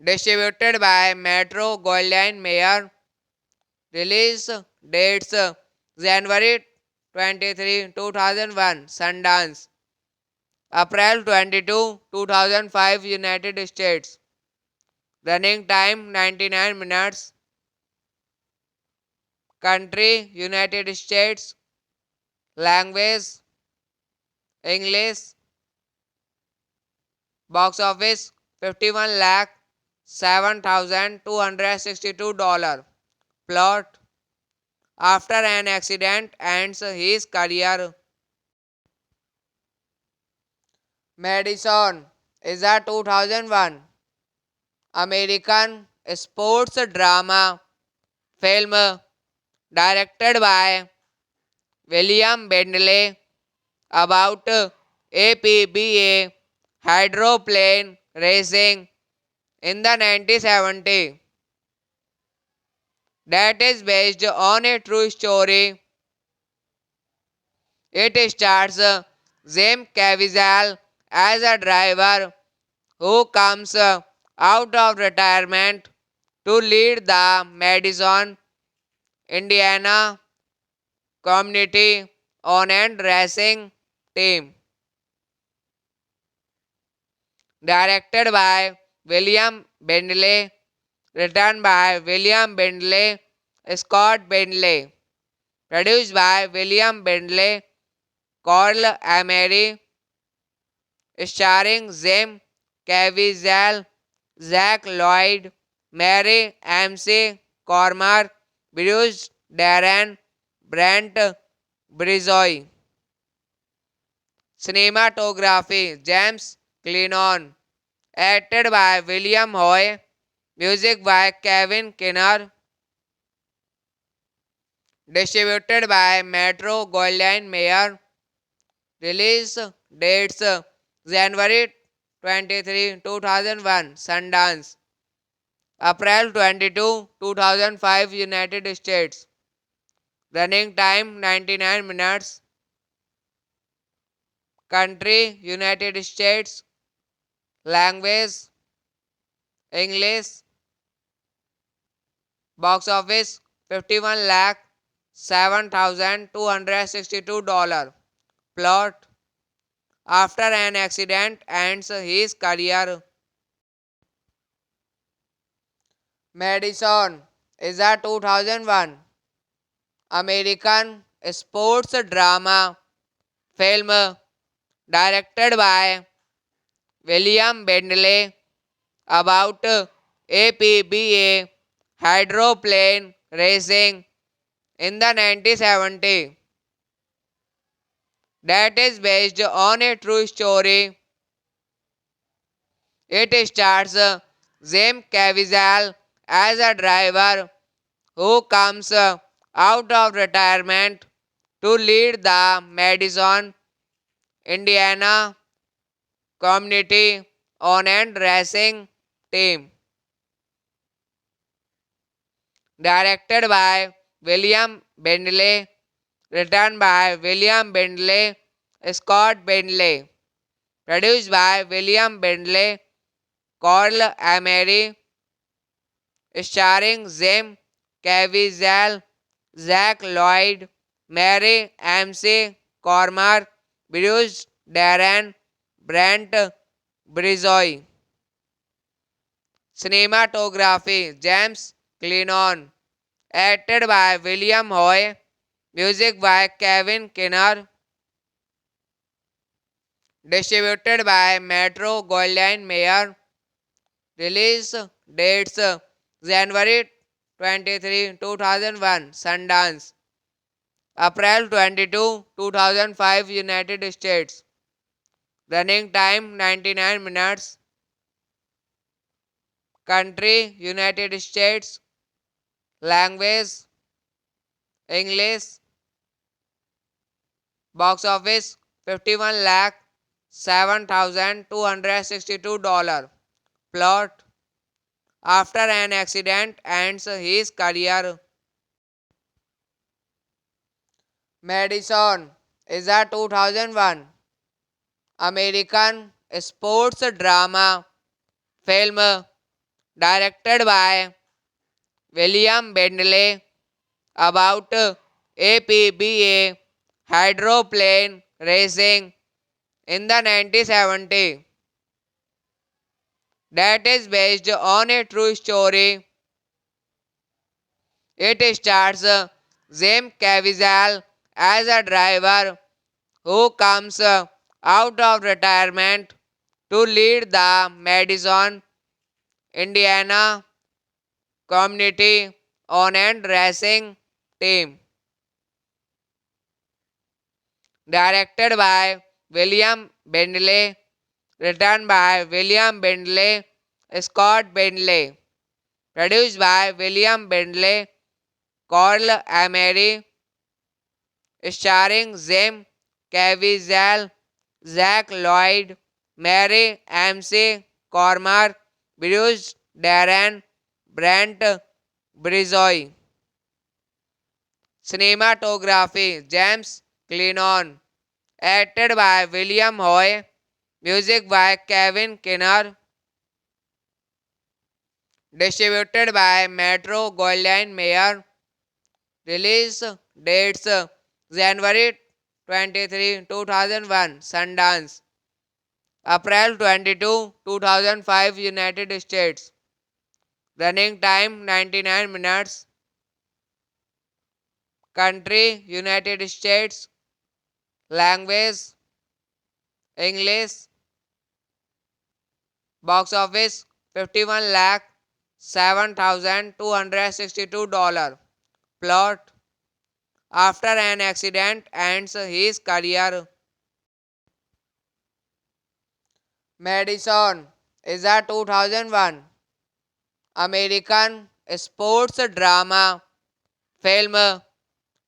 Distributed by Metro Goldwyn Mayer. Release dates January 23, 2001 Sundance. April 22, 2005 United States. Running time 99 minutes. Country United States. Language English. Box office 51 lakh 7,262 dollars. Plot: after an accident ends his career. Madison is a 2001 American sports drama film directed by William Bendley about APBA hydroplane racing in the 1970s. That is based on a true story. It stars Jim Caviezel as a driver who comes out of retirement to lead the Madison, Indiana community owned racing team. Directed by William Bendley, written by William Bendley, Scott Bendley, produced by William Bendley, Carl Emery, starring Jim Caviezel, Zach Lloyd, Mary MC Cormack, Bruce Darren, Brent Brizoy. Cinematography James Clennon. Acted by William Hoy. Music by Kevin Kinner. Distributed by Metro Goldwyn Mayer. Release dates January 23, 2001 Sundance. April 22, 2005 United States. Running time 99 minutes. Country United States. Language English. Box office 51 lakh 7,262 dollars. Plot: after an accident ends his career. Madison is a 2001 American sports drama film directed by William Bendley about APBA hydroplane racing in the 1970s. That is based on a true story. It stars Jim Caviezel as a driver who comes out of retirement to lead the Madison, Indiana community owned racing team. Directed by William Bendley, written by William Bendley, Scott Bendley, produced by William Bendley, Carl Emery, starring Jim Caviezel, Zach Lloyd, Mary MC Cormack, Bruce Darren, Brent Brizoy. Cinematography James Clennon. Acted by William Hoy. Music by Kevin Kinner. Distributed by Metro Goldwyn Mayer. Release dates January 23, 2001 Sundance. April 22, 2005 United States. Running time 99 minutes. Country United States. Language English. Box office 51 lakh 7,262 dollars. Plot: after an accident ends his career. Madison is a 2001 American sports drama film directed by William Bentley about APBA hydroplane racing in the 1970s. That is based on a true story. It stars Jim Caviezel as a driver who comes out of retirement to lead the Madison, Indiana community owned racing team. Directed by William Bentley, written by William Bentley, Scott Bentley, produced by William Bentley, Carl Emery, starring Jim Caviezel, Zach Lloyd, Mary MC Cormack, Bruce Darren, Brent Brizoy. Cinematography James Clennon. Acted by William Hoy. Music by Kevin Kinner. Distributed by Metro Goldwyn Mayer. Release dates January 23, 2001 Sundance. April 22, 2005 United States. Running time 99 minutes. Country United States. Language English. Box office 51 lakh 7,262 dollars. Plot: after an accident ends his career. Madison is a 2001 American sports drama film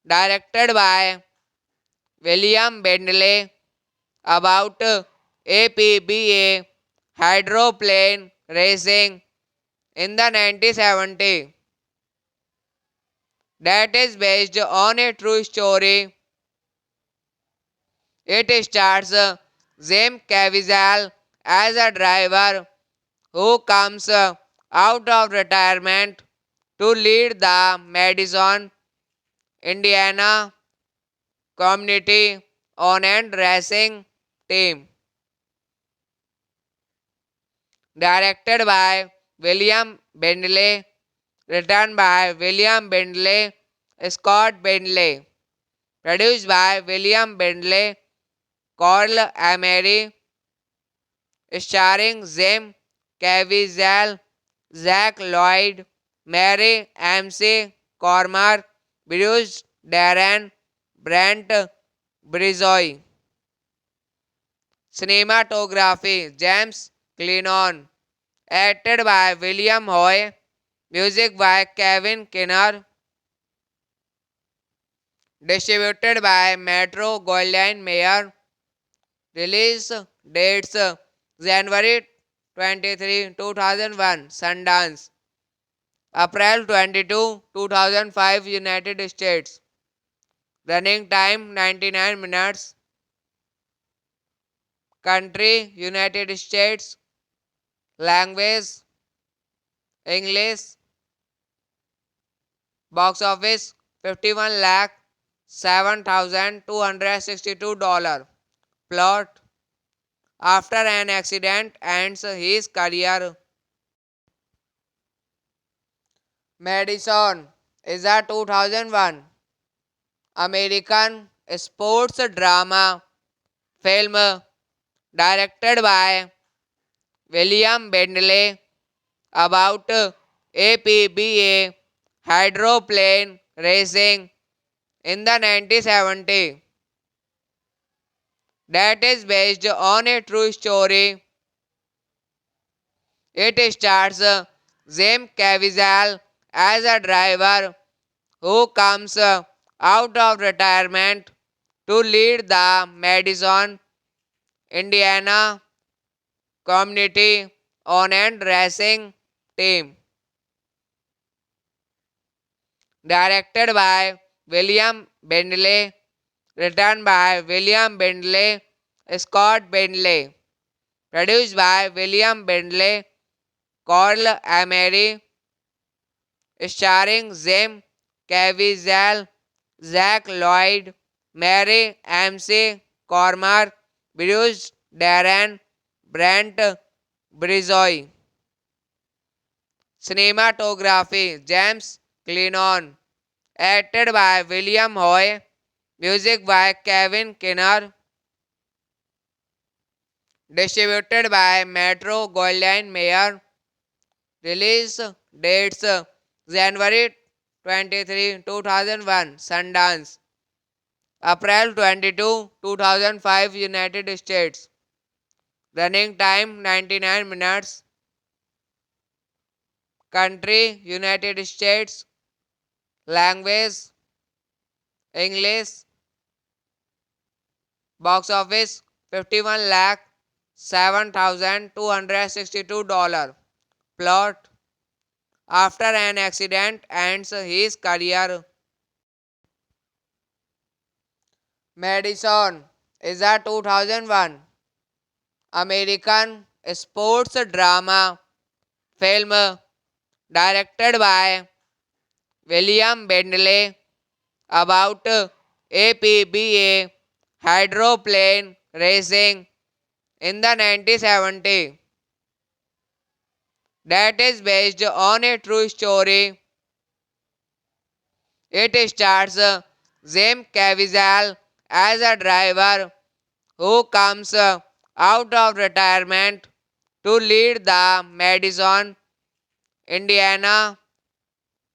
directed by William Bentley about APBA hydroplane racing in the 1970s. That is based on a true story. It stars Jim Caviezel as a driver who comes out of retirement to lead the Madison, Indiana community owned racing team. Directed by William Bentley, written by William Bentley, Scott Bentley, produced by William Bentley, Carl Emery, starring Jim Caviezel, Zach Lloyd, Mary MC Cormack, Bruce Darren, Brent Brizoy. Cinematography James Clennon. Acted by William Hoy. Music by Kevin Kinner. Distributed by Metro Goldwyn Mayer. Release dates January 23, 2001 Sundance. April 22, 2005 United States. Running time 99 minutes. Country United States. Language English. Box office 51 lakh 7,262 dollars. Plot: after an accident ends his career. Madison is a 2001 American sports drama film directed by William Bentley about APBA hydroplane racing in the 1970s. That is based on a true story. It stars Jim Caviezel as a driver who comes out of retirement to lead the Madison, Indiana community on and racing team. Directed by William Bentley, written by William Bentley, Scott Bentley, produced by William Bentley, Carl Emery, starring Jim Caviezel, Zach Lloyd, Mary MC Cormer, Bruce Darren, Brent Brizoy. Cinematography James Clennon. Acted by William Hoy. Music by Kevin Kinner. Distributed by Metro Goldwyn Mayer. Release dates January 23, 2001 Sundance. April 22, 2005 United States. Running time 99 minutes. Country United States. Language English. Box office 51 lakh $7,262. Plot: after an accident ends his career. Madison is a 2001 American sports drama film directed by William Bentley about APBA hydroplane racing in the 1970s. That is based on a true story. It stars Jim Caviezel as a driver who comes out of retirement to lead the Madison, Indiana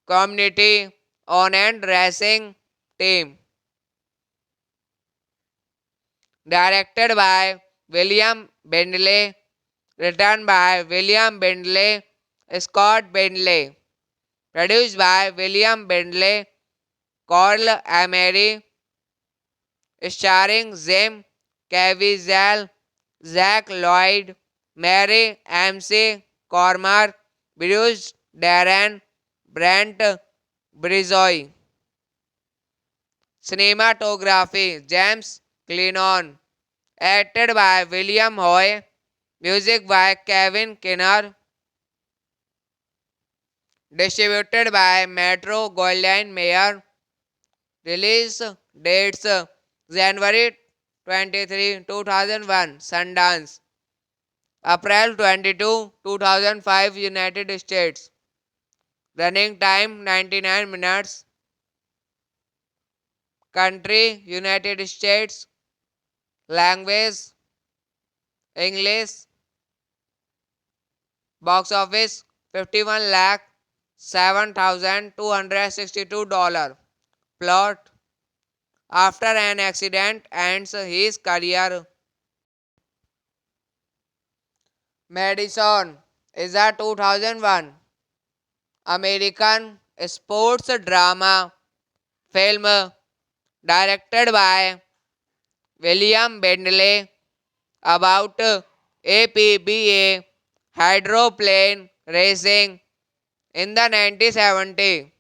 community on and racing team. Directed by William Bentley, written by William Bentley, Scott Bentley, produced by William Bentley, Carl Emery, starring Jim Caviezel, Zach Lloyd, Mary MC Cormer, Bruce Darren, Brent Brizoy. Cinematography James Clennon. Acted by William Hoy. Music by Kevin Kinner. Distributed by Metro Goldwyn Mayer. Release dates January 23, 2001 Sundance. April 22, 2005 United States. Running time 99 minutes. Country United States. Language English. Box office 51 lakh $7,262. Plot: after an accident ends his career. Madison is a 2001 American sports drama film directed by William Bentley about APBA hydroplane racing in the 1970s.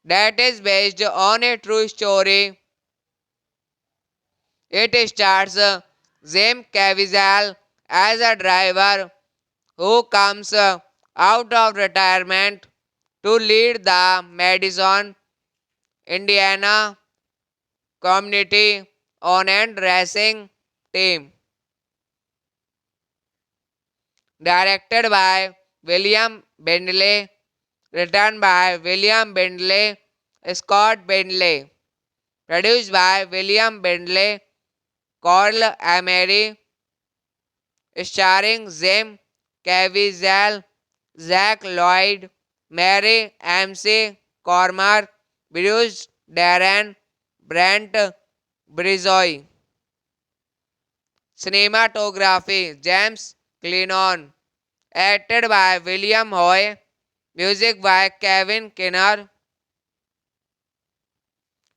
That is based on a true story. It stars Jim Caviezel as a driver who comes out of retirement to lead the Madison, Indiana community on and racing team. Directed by William Bentley, written by William Bentley, Scott Bentley, produced by William Bentley, Carl Emery, starring Jim Caviezel, Zach Lloyd, Mary MC Cormer, Bruce Darren, Brent Brizoy. Cinematography James Clennon. Acted by William Hoy. Music by Kevin Kinner.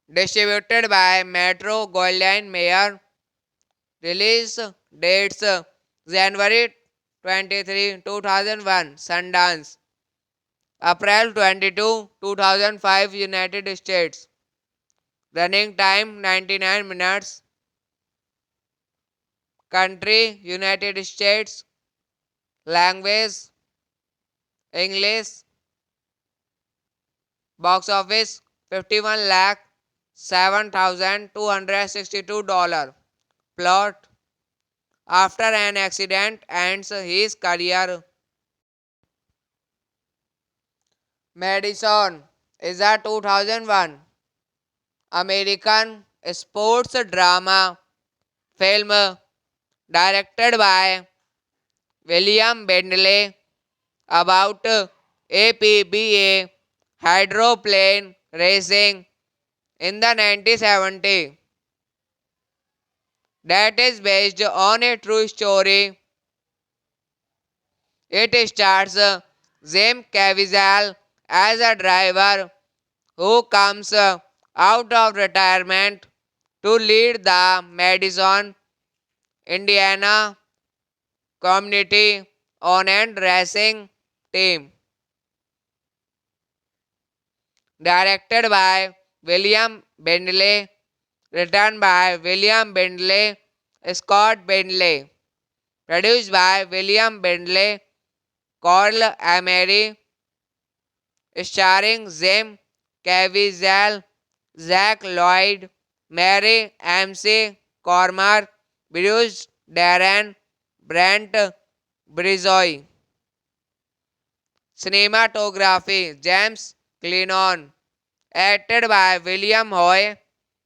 Distributed by Metro Goldwyn Mayer. Release dates January 23, 2001 Sundance. April 22, 2005 United States. Running time 99 minutes. Country United States. Language English. Box office 51 lakh 7,262 dollars. Plot: after an accident ends his career. Madison is a 2001 American sports drama film directed by William Bentley about APBA hydroplane racing in the 1970s. That is based on a true story. It stars Jim Caviezel as a driver who comes out of retirement to lead the Madison, Indiana community owned racing team. Directed by William Bentley, written by William Bentley, Scott Bentley, produced by William Bentley, Carl Emery, starring Jim Caviezel, Zach Lloyd, Mary MC Cormack, Bruce Darren, Brent Brizoy. Cinematography James Clennon. Acted by William Hoy.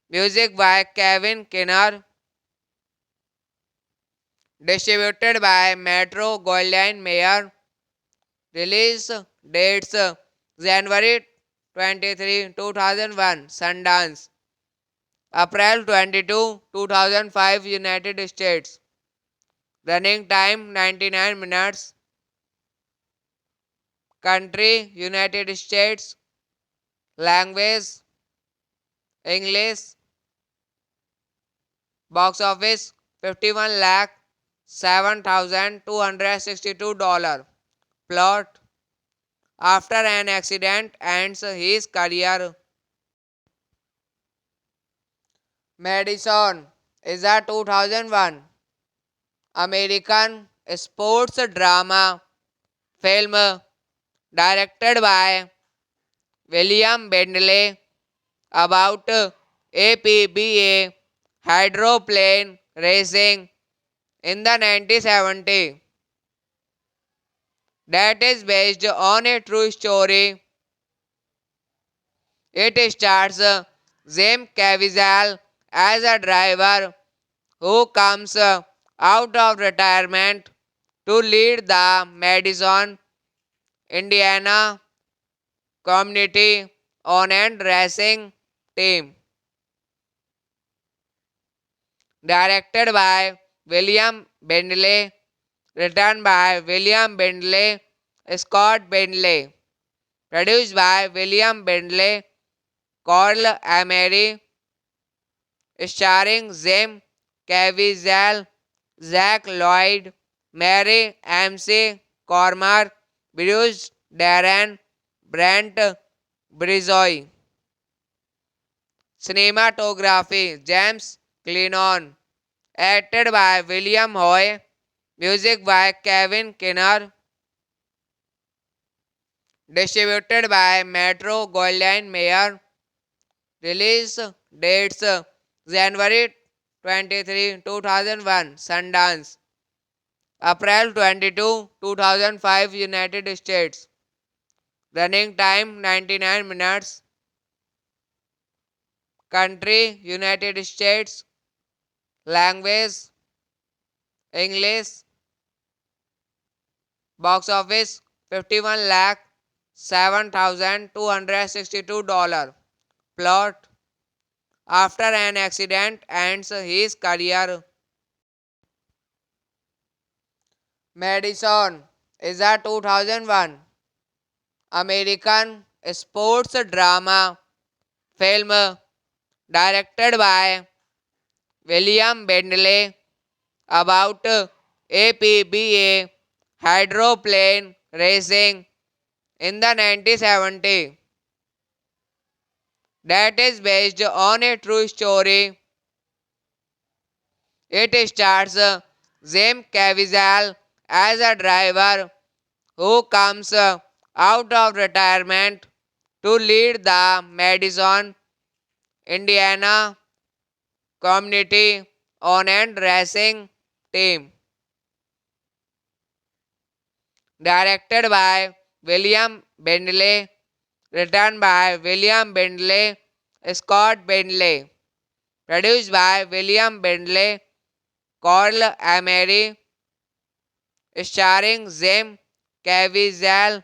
Music by Kevin Kinner. Distributed by Metro Goldwyn Mayer. Release dates January 23, 2001 Sundance. April 22, 2005 United States. Running time 99 minutes. Country United States. Language English. Box office 51 lakh 7,262 dollars. Plot: after an accident ends his career. Madison is a 2001 American sports drama film directed by William Bentley about APBA hydroplane racing in the 1970s. That is based on a true story. It stars Jim Caviezel as a driver who comes out of retirement to lead the Madison, Indiana community owned racing team. Directed by William Bentley, written by William Bentley, Scott Bentley, produced by William Bentley, Carl Emery, starring Jim Caviezel, Zach Lloyd, Mary MC Cormack, Bruce Darren, Brent Brizoy. Cinematography James Clennon. Acted by William Hoy. Music by Kevin Kinner. Distributed by Metro Goldwyn Mayer. Release dates January 23, 2001 Sundance. April 22, 2005 United States. Running time 99 minutes. Country United States. Language English. Box office 51 lakh 7,262 dollars. Plot: after an accident ends his career. Madison is a 2001 American sports drama film directed by William Bentley about APBA hydroplane racing in the 1970s that is based on a true story. It stars Jim Caviezel as a driver who comes out of retirement to lead the Madison, Indiana community on and racing team. Directed by William Bentley, written by William Bentley, Scott Bentley, produced by William Bentley, Carl Emery, starring Jim Caviezel,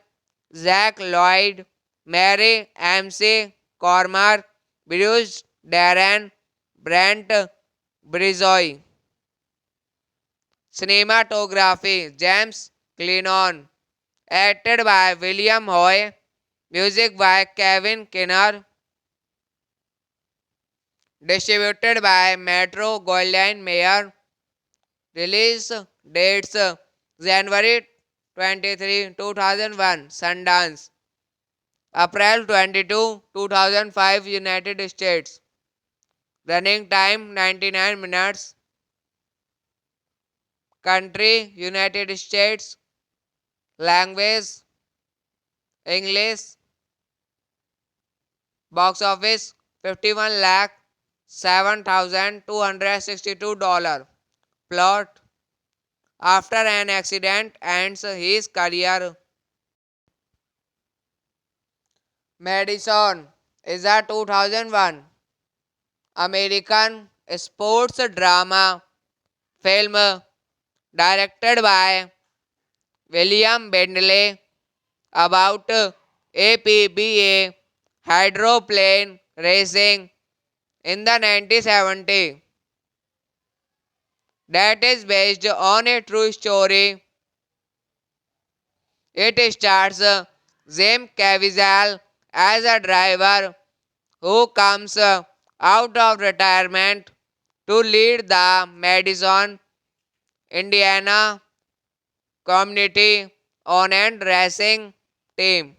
Zach Lloyd, Mary MC Cormack, Bruce Darren, Brent Brizoy. Cinematography James Clennon. Acted by William Hoy. Music by Kevin Kinner. Distributed by Metro Goldwyn Mayer. Release dates January 23, 2001 Sundance. April 22, 2005 United States. Running time 99 minutes. Country United States. Language English. Box office 51 lakh $7,262. Plot: after an accident ends his career. Madison is a 2001 American sports drama film directed by William Bentley about APBA hydroplane racing in the 1970s that is based on a true story. It stars Jim Caviezel as a driver who comes out of retirement to lead the Madison, Indiana community on and racing team.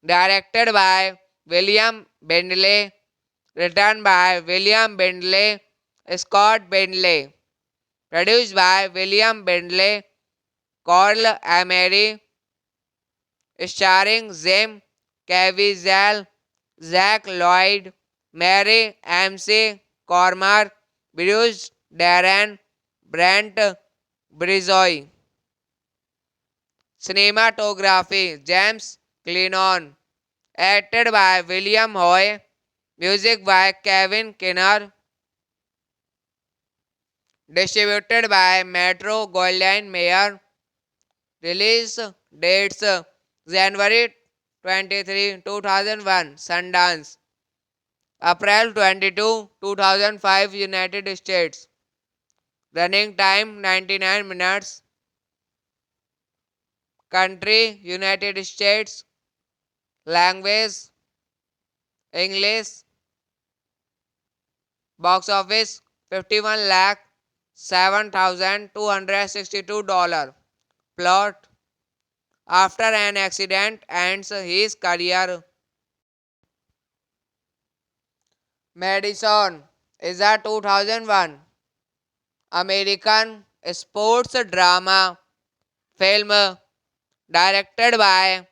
Directed by William Bentley, written by William Bentley, Scott Bentley, produced by William Bentley, Carl Emery, starring Jim Caviezel, Zach Lloyd, Mary MC Cormack, Bruce Darren, Brent Brizoy. Cinematography James Clennon. Acted by William Hoy. Music by Kevin Kinner. Distributed by Metro Goldwyn Mayer. Release dates January 23, 2001 Sundance. April 22, 2005 United States. Running time 99 minutes. Country United States. Language English. Box office 51 lakh $7,262. Plot: after an accident ends his career. Madison is a 2001 American sports drama film directed by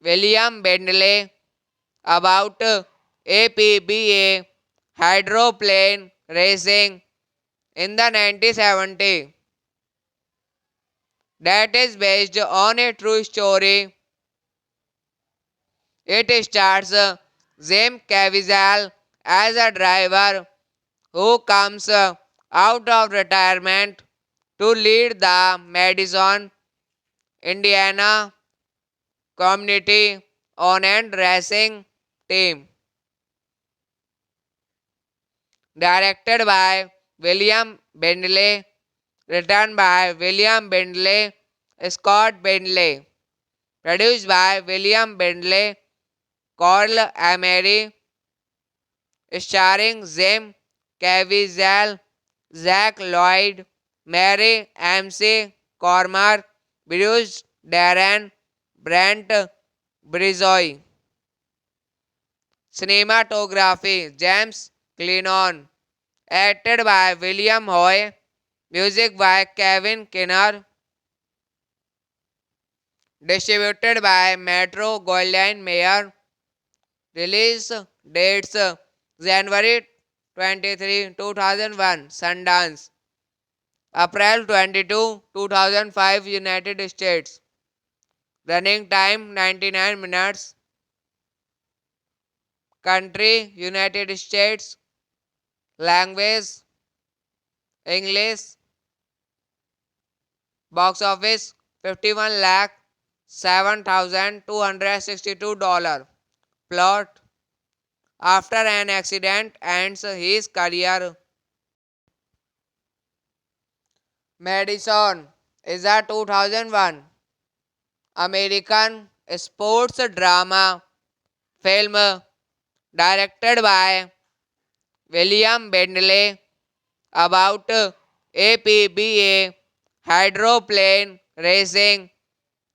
William Bentley about APBA hydroplane racing in the 1970s that is based on a true story. It stars Jim Caviezel as a driver who comes out of retirement to lead the Madison, Indiana community on and racing team. Directed by William Bentley, written by William Bentley, Scott Bentley. Produced by William Bentley, Carl Emery. Starring Jim Caviezel, Zach Lloyd, Mary MC Cormack, Bruce Darren, Brent Brizoy. Cinematography James Clennon. Acted by William Hoy. Music by Kevin Kinner. Distributed by Metro Goldwyn Mayer. Release dates January 23, 2001 Sundance. April 22, 2005 United States. Running time 99 minutes. Country United States. Language English. Box office 51 lakh 7,262 dollars. Plot: after an accident ends his career. Madison is a 2001 American sports drama film directed by William Bentley about APBA hydroplane racing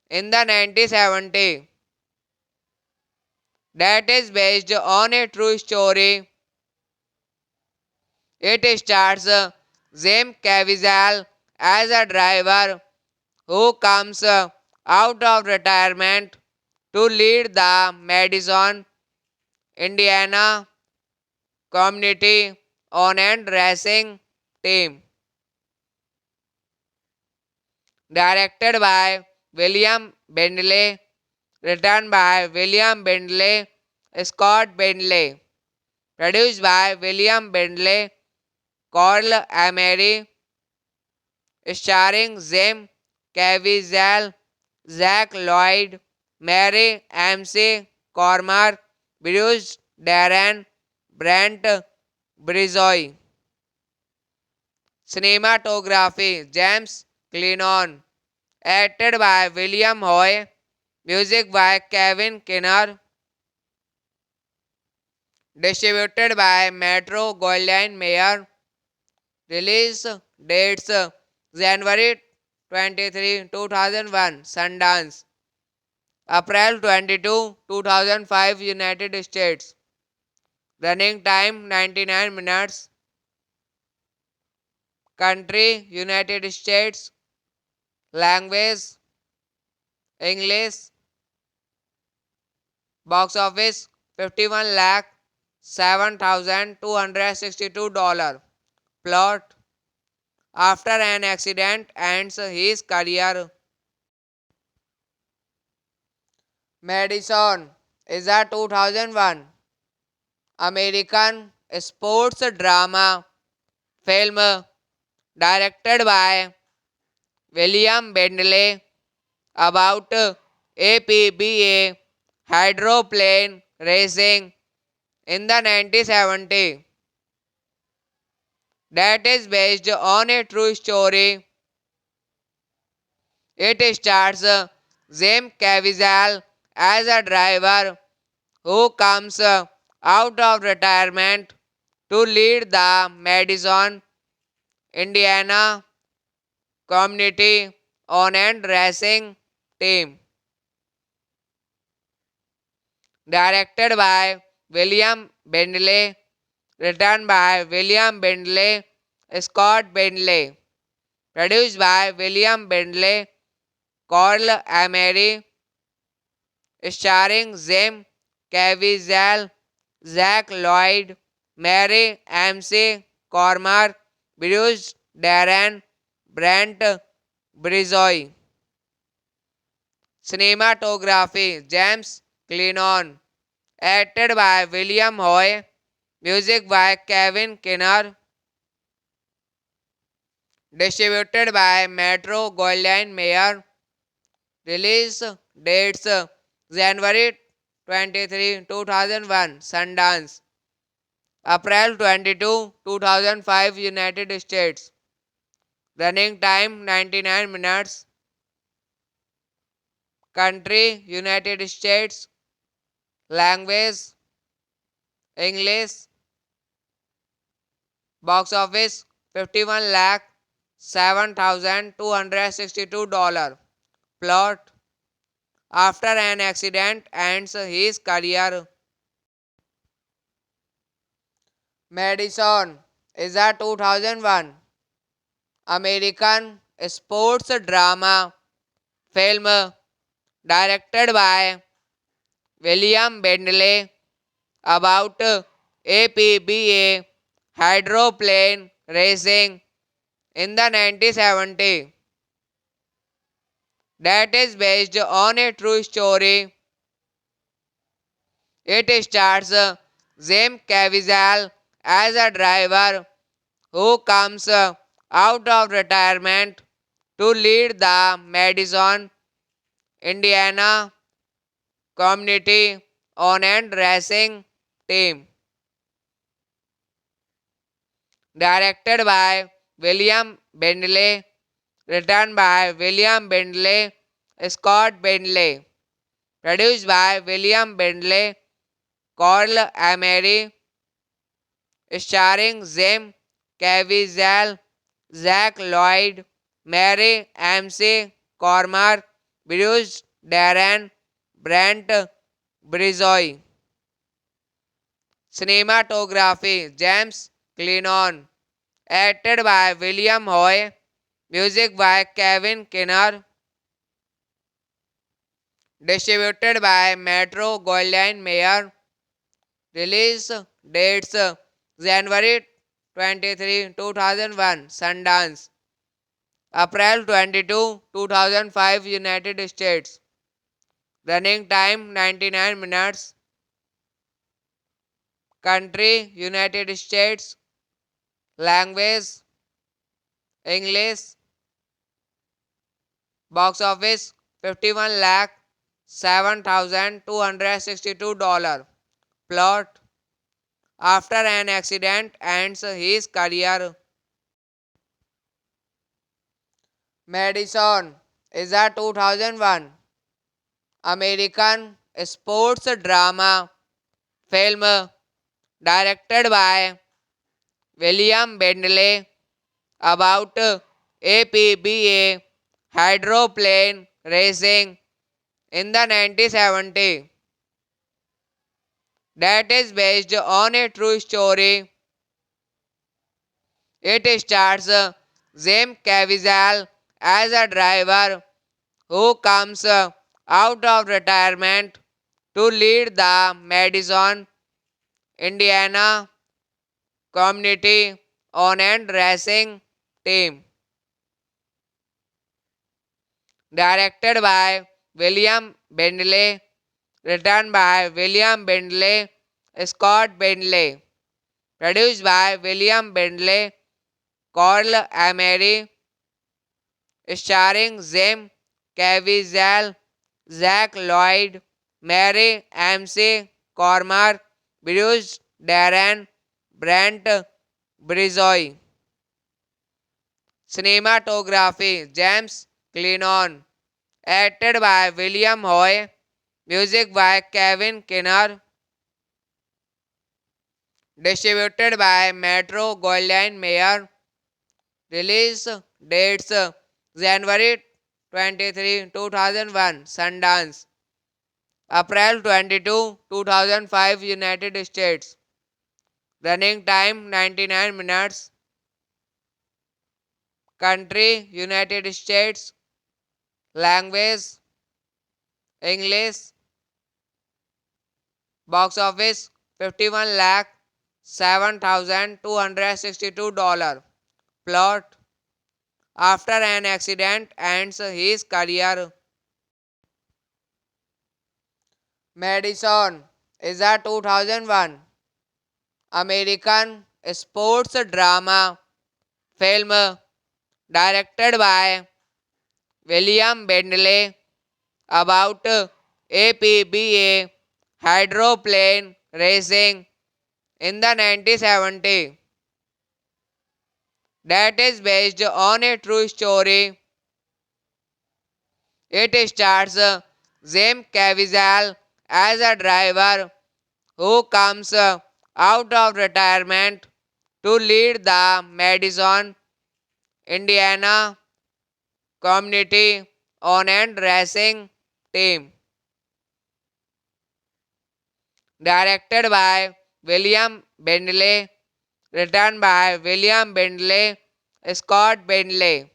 in the 1970s. That is based on a true story. It stars Jim Caviezel as a driver who comes out of retirement to lead the Madison, Indiana community owned racing team. Directed by William Bentley, written by William Bentley, Scott Bentley, produced by William Bentley, Carl Emery, starring Jim Caviezel, Zach Lloyd, Mary MC Cormack, Bruce Darren, Brent Brizoy. Cinematography James Clennon. Acted by William Hoy. Music by Kevin Kinner. Distributed by Metro Goldwyn Mayer. Release dates January 23, 2001 Sundance. April 22, 2005 United States. Running time 99 minutes. Country United States. Language English. Box office 51 lakh 7,262 dollars. Plot: after an accident ends his career. Madison is a 2001 American sports drama film directed by William Bentley about APBA hydroplane racing in the 1970s. That is based on a true story. It stars Jim Caviezel as a driver who comes out of retirement to lead the Madison, Indiana community owned racing team. Directed by William Bentley, written by William Bentley, Scott Bentley, produced by William Bentley, Carl Emery, starring Jim Caviezel, Zach Lloyd, Mary MC Cormack, Bruce Darren, Brent Brizoy. Cinematography James Clennon. Acted by William Hoy. Music by Kevin Kinner. Distributed by Metro Goldwyn Mayer. Release dates January 23, 2001 Sundance. April 22, 2005 United States. Running time 99 minutes. Country United States. Language English. Box office 51 lakh 7,262 dollars. Plot: after an accident ends his career. Madison is a 2001 American sports drama film directed by William Bentley about APBA hydroplane racing in the 1970s. That is based on a true story. It stars Jim Caviezel as a driver who comes out of retirement to lead the Madison, Indiana community owned racing team. Directed by William Bentley, written by William Bentley, Scott Bentley, produced by William Bentley, Carl Emery, starring Jim Caviezel, Zach Lloyd, Mary MC Cormack, Bruce Darren, Brent Brizoy. Cinematography James Clennon. Acted by William Hoy. Music by Kevin Kinner. Distributed by Metro Goldwyn Mayer. Release dates January 23, 2001 Sundance. April 22, 2005 United States. Running time 99 minutes. Country United States. Language English. Box office 51 lakh 7,262 dollars. Plot: after an accident ends his career. Madison is a 2001 American sports drama film directed by William Bentley about APBA hydroplane racing in the 1970s. That is based on a true story. It stars Jim Caviezel as a driver who comes out of retirement to lead the Madison, Indiana community owned racing team. Directed by William Bentley, written by William Bentley, Scott Bentley, produced by William Bentley, Carl Emery, starring Jim Caviezel, Zach Lloyd, Mary MC Cormack, Bruce Darren, Brent Brizoy. Cinematography James Clennon. Acted by William Hoy. Music by Kevin Kinner. Distributed by Metro Goldwyn Mayer. Release dates January 23, 2001 Sundance. April 22, 2005 United States. Running time 99 minutes. Country United States. Language English. Box office 51 lakh 7,262 dollars. Plot: after an accident ends his career. Madison is a 2001 American sports drama film directed by William Bentley about APBA hydroplane racing in the 1970s. That is based on a true story. It stars Jim Caviezel as a driver who comes out of retirement to lead the Madison, Indiana community owned racing team. Directed by William Bentley, written by William Bentley, Scott Bentley,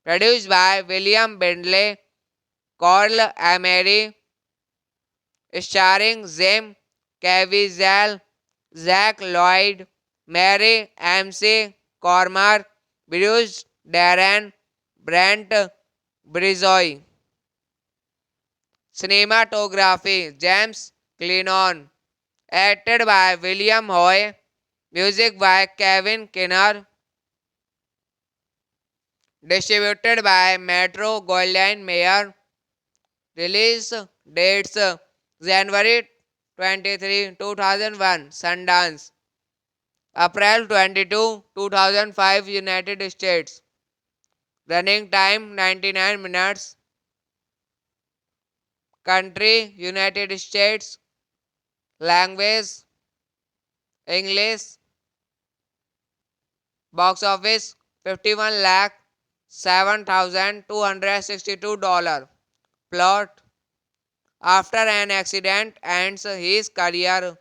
produced by William Bentley, Carl Emery, starring Jim Caviezel, Zach Lloyd, Mary MC Cormer, Bruce Darren, Brent Brizoy. Cinematography James Clennon. Acted by William Hoy. Music by Kevin Kinner. Distributed by Metro Goldwyn Mayer. Release dates January 23, 2001 Sundance. April 22, 2005 United States. Running time 99 minutes. Country United States. Language English. Box office 51 lakh 7,262 dollars. Plot: after an accident ends his career,